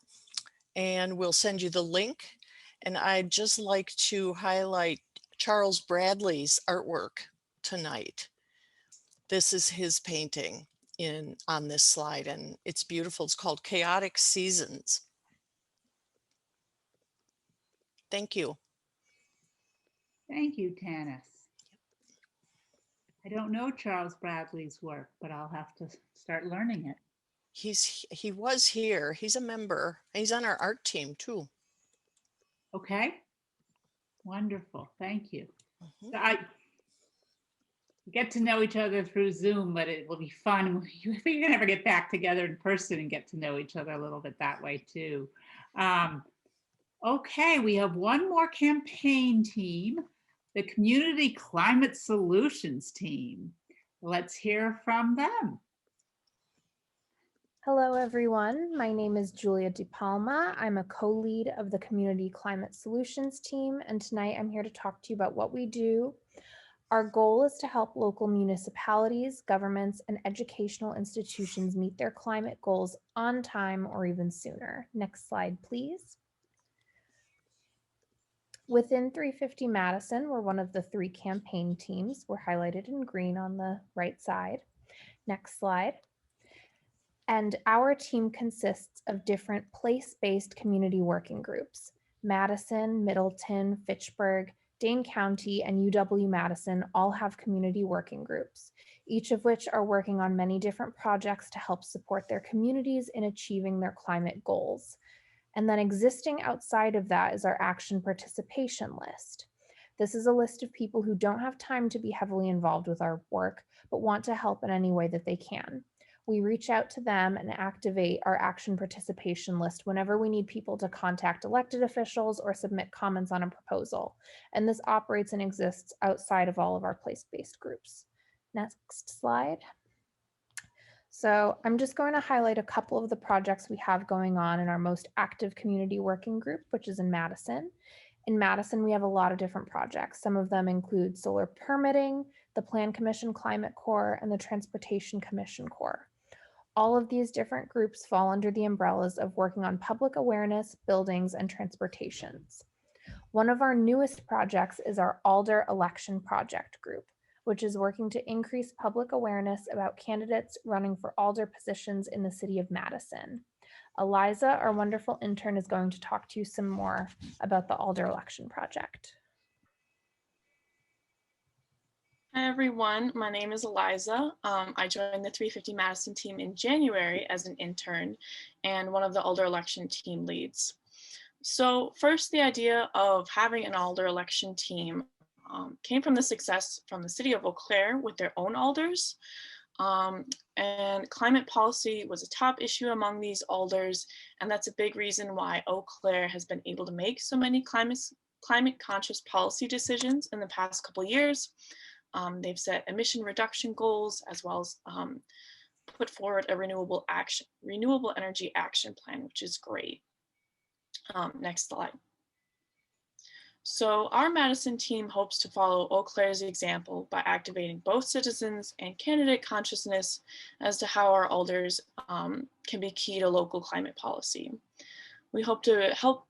and we'll send you the link. And I'd just like to highlight Charles Bradley's artwork tonight. This is his painting on this slide, and it's beautiful. It's called Chaotic Seasons. Thank you. Thank you, Tanis. I don't know Charles Bradley's work, but I'll have to start learning it. He was here. He's a member. He's on our art team too. Okay. Wonderful. Thank you. So I get to know each other through Zoom, but it will be fun. We can never get back together in person and get to know each other a little bit that way too. Okay, we have one more campaign team, the Community Climate Solutions team. Let's hear from them. Hello, everyone. My name is Julia DePalma. I'm a co-lead of the Community Climate Solutions team, and tonight I'm here to talk to you about what we do. Our goal is to help local municipalities, governments, and educational institutions meet their climate goals on time or even sooner. Next slide, please. Within 350 Madison, we're one of the 3 campaign teams. We're highlighted in green on the right side. Next slide. And our team consists of different place-based community working groups. Madison, Middleton, Fitchburg, Dane County, and UW-Madison all have community working groups, each of which are working on many different projects to help support their communities in achieving their climate goals. And then existing outside of that is our action participation list. This is a list of people who don't have time to be heavily involved with our work, but want to help in any way that they can. We reach out to them and activate our action participation list whenever we need people to contact elected officials or submit comments on a proposal. And this operates and exists outside of all of our place-based groups. Next slide. So I'm just going to highlight a couple of the projects we have going on in our most active community working group, which is in Madison. In Madison, we have a lot of different projects. Some of them include solar permitting, the Plan Commission Climate Corps, and the Transportation Commission Corps. All of these different groups fall under the umbrellas of working on public awareness, buildings, and transportations. One of our newest projects is our Alder Election Project group, which is working to increase public awareness about candidates running for alder positions in the city of Madison. Eliza, our wonderful intern, is going to talk to you some more about the Alder election project. Hi everyone, my name is Eliza. I joined the 350 Madison team in January as an intern and one of the Alder election team leads. So first, the idea of having an Alder election team came from the success from the city of Eau Claire with their own alders. And climate policy was a top issue among these alders, and that's a big reason why Eau Claire has been able to make so many climate conscious policy decisions in the past couple of years. They've set emission reduction goals, as well as put forward a renewable energy action plan, which is great. Next slide. So our Madison team hopes to follow Eau Claire's example by activating both citizens and candidate consciousness as to how our alders can be key to local climate policy. We hope to help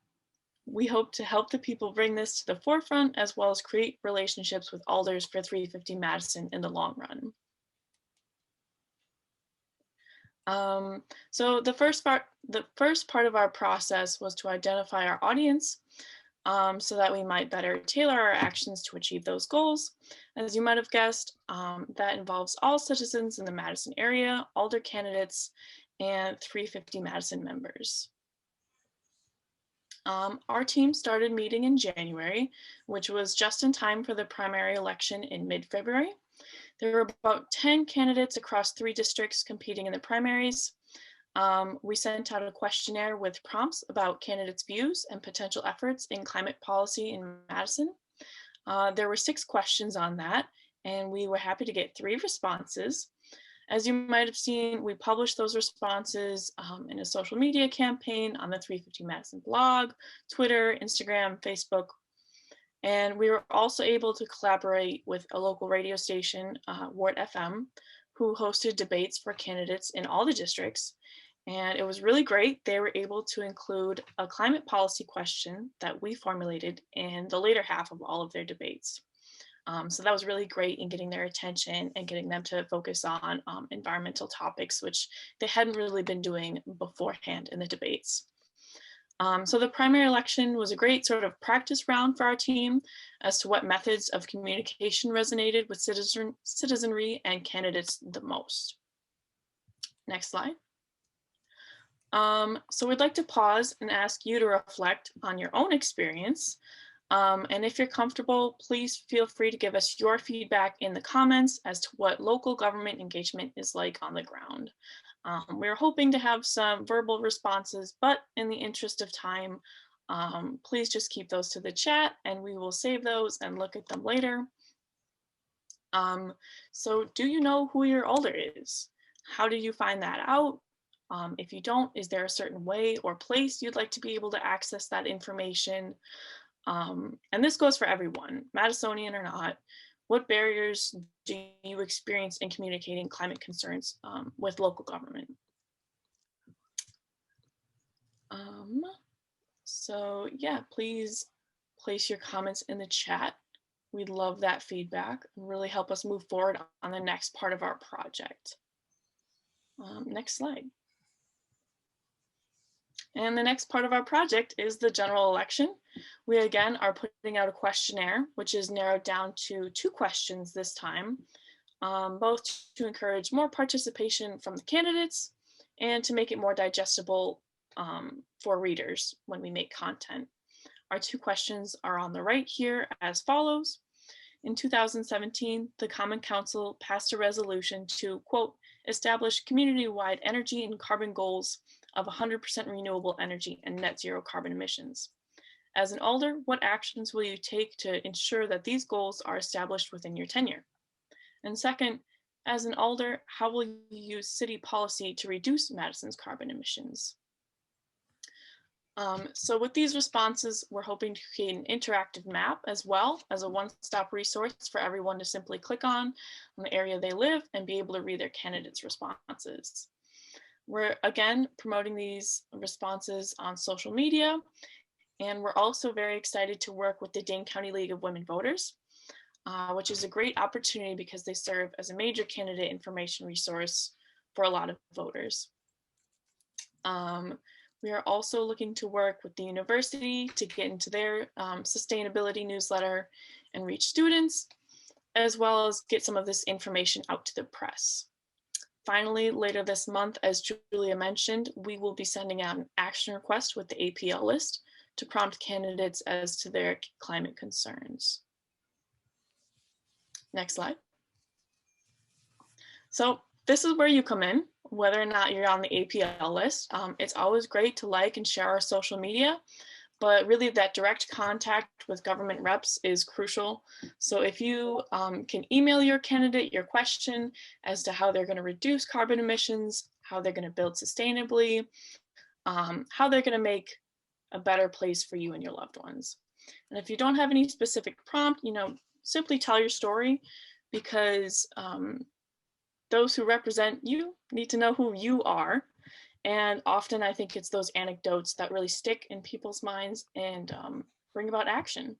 the people bring this to the forefront, as well as create relationships with alders for 350 Madison in the long run. So the first part of our process was to identify our audience so that we might better tailor our actions to achieve those goals. As you might have guessed, that involves all citizens in the Madison area, alder candidates, and 350 Madison members. Our team started meeting in January, which was just in time for the primary election in mid-February. There were about 10 candidates across 3 districts competing in the primaries. We sent out a questionnaire with prompts about candidates' views and potential efforts in climate policy in Madison. There were 6 questions on that, and we were happy to get 3 responses. As you might have seen, we published those responses in a social media campaign on the 350 Madison blog, Twitter, Instagram, Facebook. And we were also able to collaborate with a local radio station, Wart FM, who hosted debates for candidates in all the districts. And it was really great. They were able to include a climate policy question that we formulated in the later half of all of their debates. So that was really great in getting their attention and getting them to focus on environmental topics, which they hadn't really been doing beforehand in the debates. So the primary election was a great sort of practice round for our team as to what methods of communication resonated with citizenry and candidates the most. Next slide. So we'd like to pause and ask you to reflect on your own experience. And if you're comfortable, please feel free to give us your feedback in the comments as to what local government engagement is like on the ground. We're hoping to have some verbal responses, but in the interest of time, please just keep those to the chat and we will save those and look at them later. So do you know who your alder is? How do you find that out? If you don't, is there a certain way or place you'd like to be able to access that information? And this goes for everyone, Madisonian or not. What barriers do you experience in communicating climate concerns with local government? So yeah, please place your comments in the chat. We'd love that feedback and really help us move forward on the next part of our project. Next slide. And the next part of our project is the general election. We again are putting out a questionnaire, which is narrowed down to 2 questions this time, both to encourage more participation from the candidates and to make it more digestible for readers when we make content. Our 2 questions are on the right here as follows. In 2017, the Common Council passed a resolution to, quote, establish community-wide energy and carbon goals of 100% renewable energy and net zero carbon emissions. As an alder, what actions will you take to ensure that these goals are established within your tenure? And second, as an alder, how will you use city policy to reduce Madison's carbon emissions? So with these responses, we're hoping to create an interactive map as well as a one-stop resource for everyone to simply click on the area they live and be able to read their candidates' responses. We're again promoting these responses on social media, and we're also very excited to work with the Dane County League of Women Voters, which is a great opportunity because they serve as a major candidate information resource for a lot of voters. We are also looking to work with the university to get into their sustainability newsletter and reach students, as well as get some of this information out to the press. Finally, later this month, as Julia mentioned, we will be sending out an action request with the APL list to prompt candidates as to their climate concerns. Next slide. So this is where you come in, whether or not you're on the APL list. It's always great to like and share our social media, but really that direct contact with government reps is crucial. So if you can email your candidate your question as to how they're going to reduce carbon emissions, how they're going to build sustainably, how they're going to make a better place for you and your loved ones. And if you don't have any specific prompt, simply tell your story, because those who represent you need to know who you are. And often I think it's those anecdotes that really stick in people's minds and bring about action.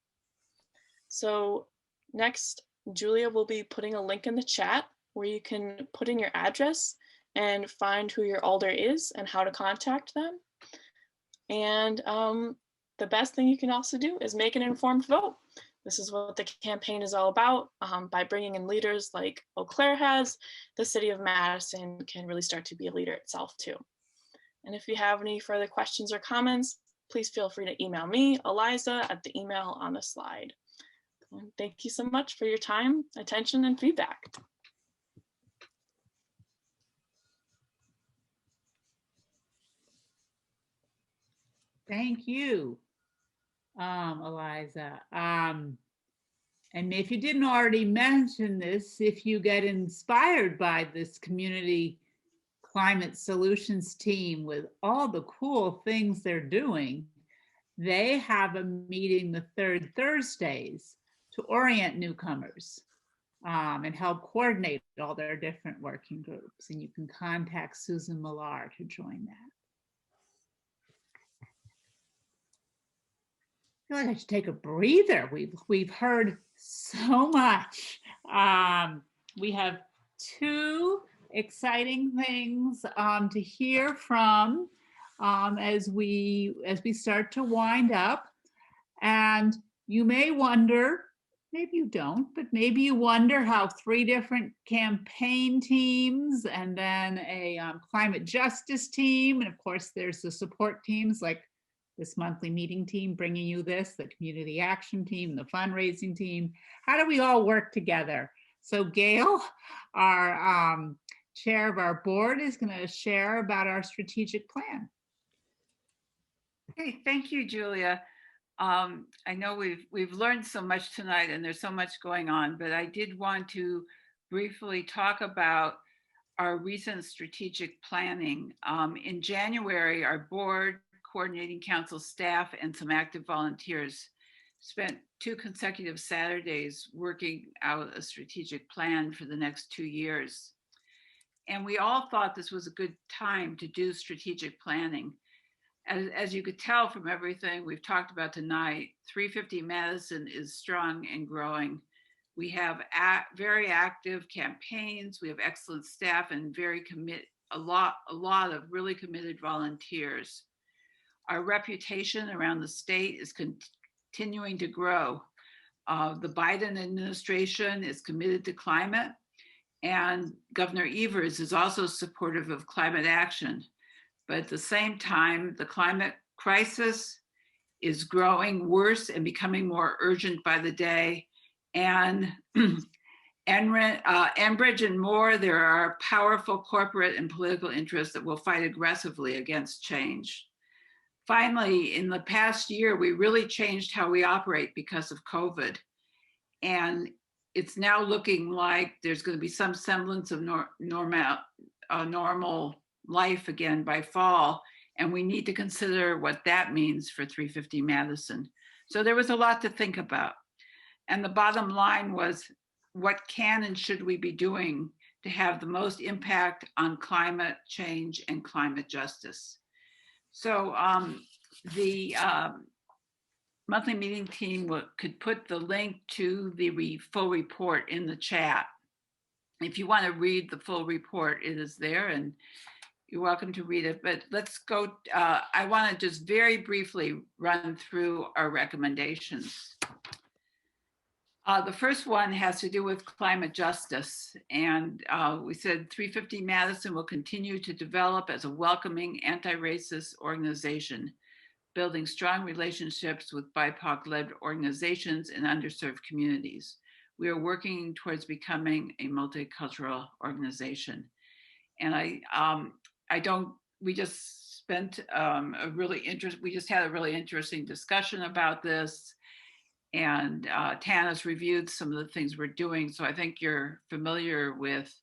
So next, Julia will be putting a link in the chat where you can put in your address and find who your alder is and how to contact them. And the best thing you can also do is make an informed vote. This is what the campaign is all about. By bringing in leaders like Eau Claire has, the city of Madison can really start to be a leader itself too. And if you have any further questions or comments, please feel free to email me, Eliza, at the email on the slide. And thank you so much for your time, attention, and feedback. Thank you, Eliza. And if you didn't already mention this, if you get inspired by this community climate solutions team with all the cool things they're doing, they have a meeting the third Thursdays to orient newcomers and help coordinate all their different working groups. And you can contact Susan Millar to join that. I feel like I should take a breather. We've heard so much. We have two exciting things to hear from as we start to wind up. And you may wonder, maybe you don't, but maybe you wonder how 3 different campaign teams and then a climate justice team, and of course there's the support teams like this monthly meeting team bringing you this, the community action team, the fundraising team. How do we all work together? So Gail, our chair of our board, is going to share about our strategic plan. Okay, thank you, Julia. I know we've learned so much tonight and there's so much going on, but I did want to briefly talk about our recent strategic planning. In January, our board, coordinating council staff, and some active volunteers spent 2 consecutive Saturdays working out a strategic plan for the next 2 years. And we all thought this was a good time to do strategic planning. As you could tell from everything we've talked about tonight, 350 Madison is strong and growing. We have very active campaigns, we have excellent staff, and a lot of really committed volunteers. Our reputation around the state is continuing to grow. The Biden administration is committed to climate, and Governor Evers is also supportive of climate action. But at the same time, the climate crisis is growing worse and becoming more urgent by the day. And Enbridge and more, there are powerful corporate and political interests that will fight aggressively against change. Finally, in the past year, we really changed how we operate because of COVID. And it's now looking like there's going to be some semblance of normal life again by fall. And we need to consider what that means for 350 Madison. So there was a lot to think about. And the bottom line was, what can and should we be doing to have the most impact on climate change and climate justice? So the monthly meeting team could put the link to the full report in the chat. If you want to read the full report, it is there. And You're welcome to read it, but let's go. I want to just very briefly run through our recommendations. The first one has to do with climate justice. And we said 350 Madison will continue to develop as a welcoming anti-racist organization, building strong relationships with BIPOC-led organizations in underserved communities. We are working towards becoming a multicultural organization. And we just spent we just had a really interesting discussion about this. And Tanis reviewed some of the things we're doing. So I think you're familiar with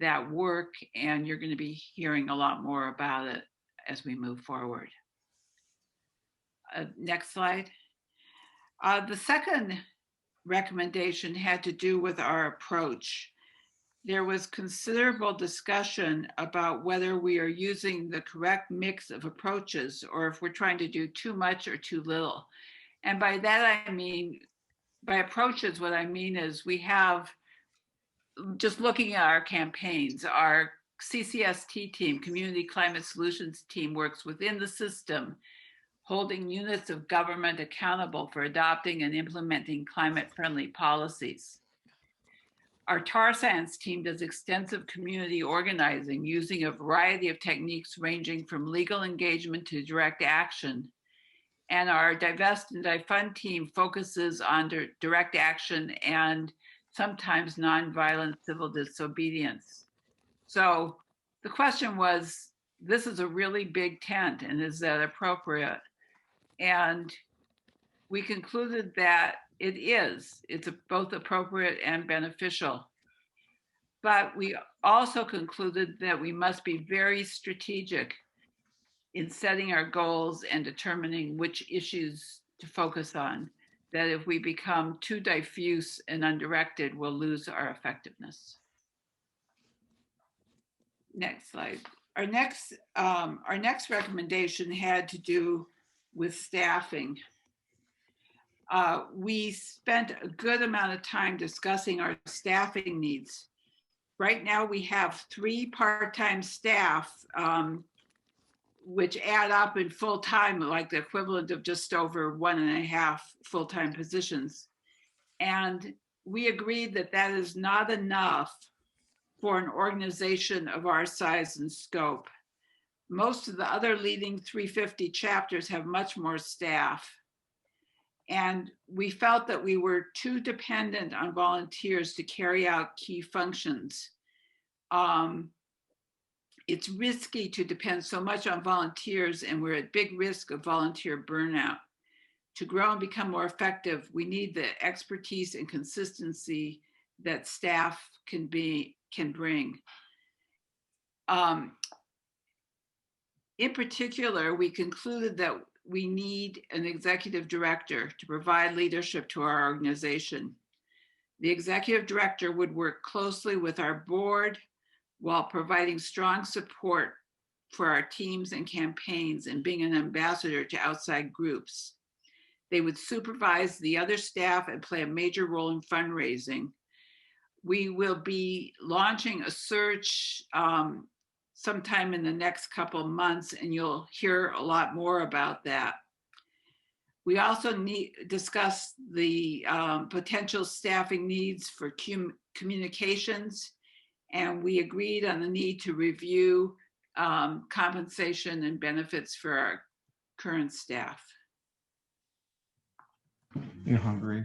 that work, and you're going to be hearing a lot more about it as we move forward. Next slide. The second recommendation had to do with our approach. There was considerable discussion about whether we are using the correct mix of approaches or if we're trying to do too much or too little. And by that, I mean, by approaches, what I mean is we have, just looking at our campaigns, our CCST team, Community Climate Solutions team, works within the system, holding units of government accountable for adopting and implementing climate-friendly policies. Our tar sands team does extensive community organizing using a variety of techniques ranging from legal engagement to direct action. And our Divest and Defund team focuses on direct action and sometimes nonviolent civil disobedience. So the question was, this is a really big tent, and is that appropriate? And we concluded that it is. It's both appropriate and beneficial. But we also concluded that we must be very strategic in setting our goals and determining which issues to focus on, that if we become too diffuse and undirected, we'll lose our effectiveness. Next slide. Our next recommendation had to do with staffing. We spent a good amount of time discussing our staffing needs. Right now we have 3 part-time staff, which add up in full-time, like the equivalent of just over 1.5 full-time positions. And we agreed that that is not enough for an organization of our size and scope. Most of the other leading 350 chapters have much more staff. And we felt that we were too dependent on volunteers to carry out key functions. It's risky to depend so much on volunteers, and we're at big risk of volunteer burnout. To grow and become more effective, we need the expertise and consistency that staff can bring. In particular, we concluded that we need an executive director to provide leadership to our organization. The executive director would work closely with our board while providing strong support for our teams and campaigns and being an ambassador to outside groups. They would supervise the other staff and play a major role in fundraising. We will be launching a search sometime in the next couple of months, and you'll hear a lot more about that. We also discuss the potential staffing needs for communications, and we agreed on the need to review compensation and benefits for our current staff. You're hungry.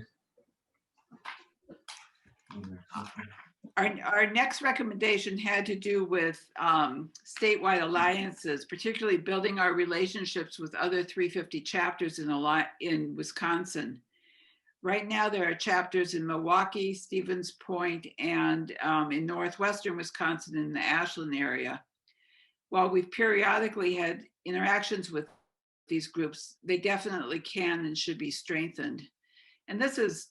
Our next recommendation had to do with statewide alliances, particularly building our relationships with other 350 chapters in Wisconsin. Right now, there are chapters in Milwaukee, Stevens Point, and in northwestern Wisconsin in the Ashland area. While we've periodically had interactions with these groups, they definitely can and should be strengthened. And this is,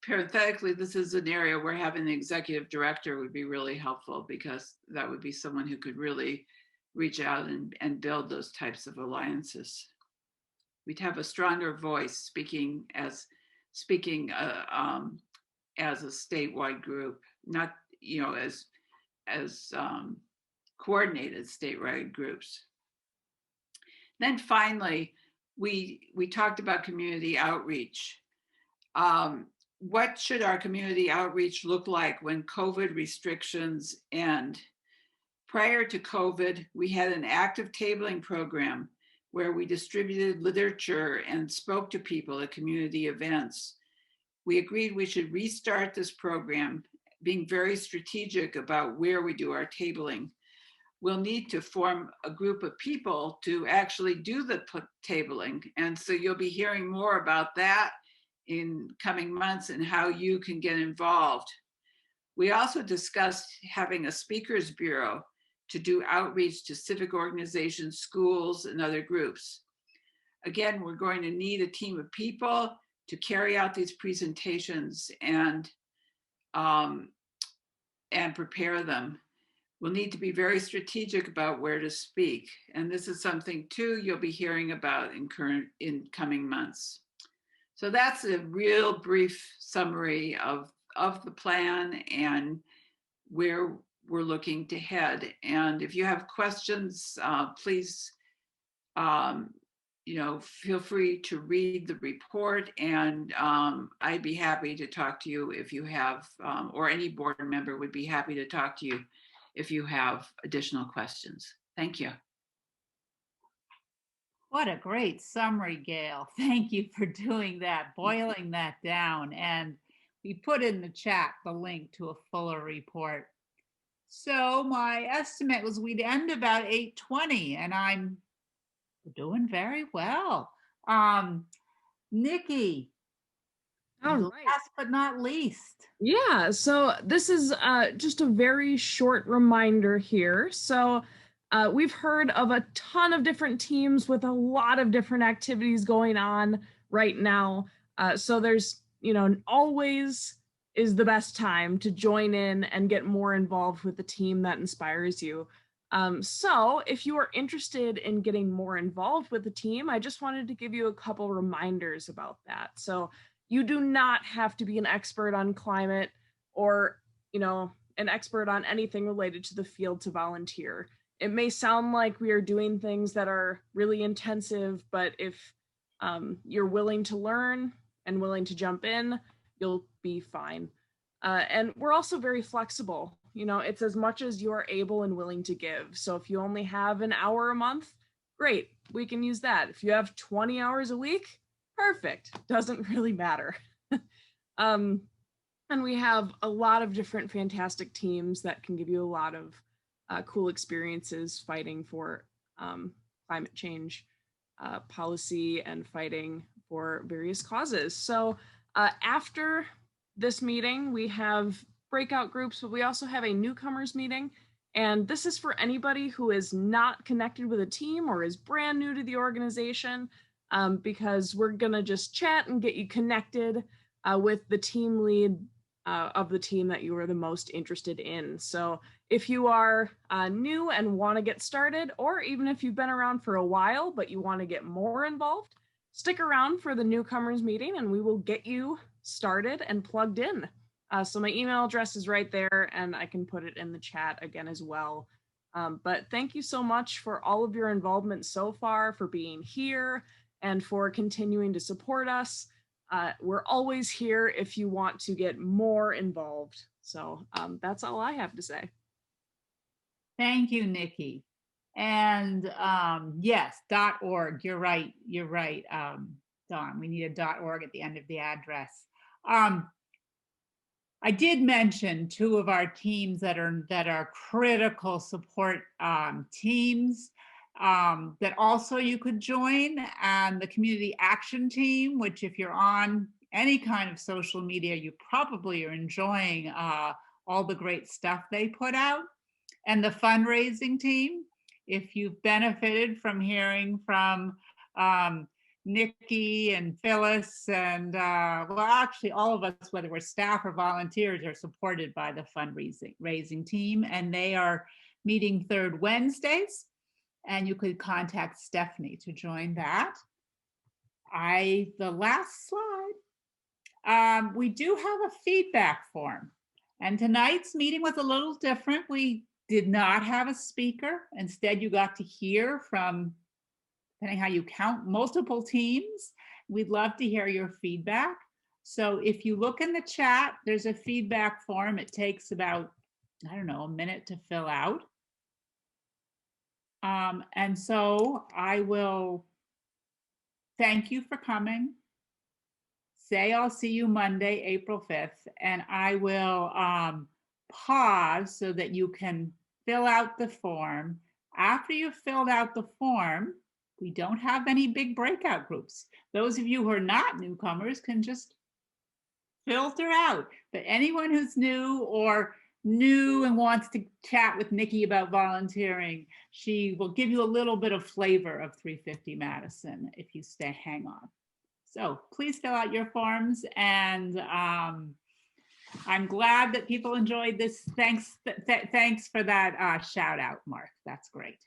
parenthetically, this is an area where having an executive director would be really helpful, because that would be someone who could really reach out and build those types of alliances. We'd have a stronger voice speaking as a statewide group, not as coordinated statewide groups. Then finally, we talked about community outreach. What should our community outreach look like when COVID restrictions end? Prior to COVID, we had an active tabling program where we distributed literature and spoke to people at community events. We agreed we should restart this program, being very strategic about where we do our tabling. We'll need to form a group of people to actually do the tabling. And so you'll be hearing more about that in coming months and how you can get involved. We also discussed having a speakers bureau to do outreach to civic organizations, schools, and other groups. Again, we're going to need a team of people to carry out these presentations and prepare them. We'll need to be very strategic about where to speak. And this is something too you'll be hearing about in coming months. So that's a real brief summary of the plan and where we're looking to head. And if you have questions, please, feel free to read the report, and I'd be happy to talk to you if you have, or any board member would be happy to talk to you if you have additional questions. Thank you. What a great summary, Gail. Thank you for doing that, boiling that down. And we put in the chat the link to a fuller report. So my estimate was we'd end about 8:20, and I'm doing very well. Nikki, last but not least. Yeah, so this is just a very short reminder here. So we've heard of a ton of different teams with a lot of different activities going on right now. So there's, always is the best time to join in and get more involved with the team that inspires you. So if you are interested in getting more involved with the team, I just wanted to give you a couple reminders about that. So you do not have to be an expert on climate or, an expert on anything related to the field to volunteer. It may sound like we are doing things that are really intensive, but if you're willing to learn and willing to jump in, you'll be fine. And we're also very flexible. It's as much as you're able and willing to give. So if you only have an hour a month, great, we can use that. If you have 20 hours a week, perfect, doesn't really matter. And we have a lot of different fantastic teams that can give you a lot of cool experiences fighting for climate change policy and fighting for various causes. So after this meeting, we have breakout groups, but we also have a newcomers meeting. And this is for anybody who is not connected with a team or is brand new to the organization, because we're gonna just chat and get you connected with the team lead of the team that you are the most interested in. So if you are new and wanna get started, or even if you've been around for a while, but you wanna get more involved, stick around for the newcomers meeting and we will get you started and plugged in. So my email address is right there and I can put it in the chat again as well. But thank you so much for all of your involvement so far, for being here and for continuing to support us. We're always here if you want to get more involved. So that's all I have to say. Thank you, Nikki. And yes, .org, you're right, Dawn, we need a .org at the end of the address. I did mention two of our teams that are critical support teams that also you could join, and the community action team, which if you're on any kind of social media, you probably are enjoying all the great stuff they put out, and the fundraising team. If you've benefited from hearing from Nikki and Phyllis and well, actually all of us, whether we're staff or volunteers, are supported by the fundraising team, and they are meeting third Wednesdays, and you could contact Stephanie to join that. The last slide, we do have a feedback form, and tonight's meeting was a little different. We did not have a speaker. Instead, you got to hear from, depending how you count, multiple teams. We'd love to hear your feedback. So if you look in the chat, there's a feedback form. It takes about, I don't know, a minute to fill out. And so I will thank you for coming. Say I'll see you Monday, April 5th, and I will pause so that you can fill out the form. After you've filled out the form, we don't have any big breakout groups. Those of you who are not newcomers can just filter out. But anyone who's new and wants to chat with Nikki about volunteering, she will give you a little bit of flavor of 350 Madison if you hang on. So please fill out your forms, and I'm glad that people enjoyed this. Thanks for that shout out, Mark. That's great.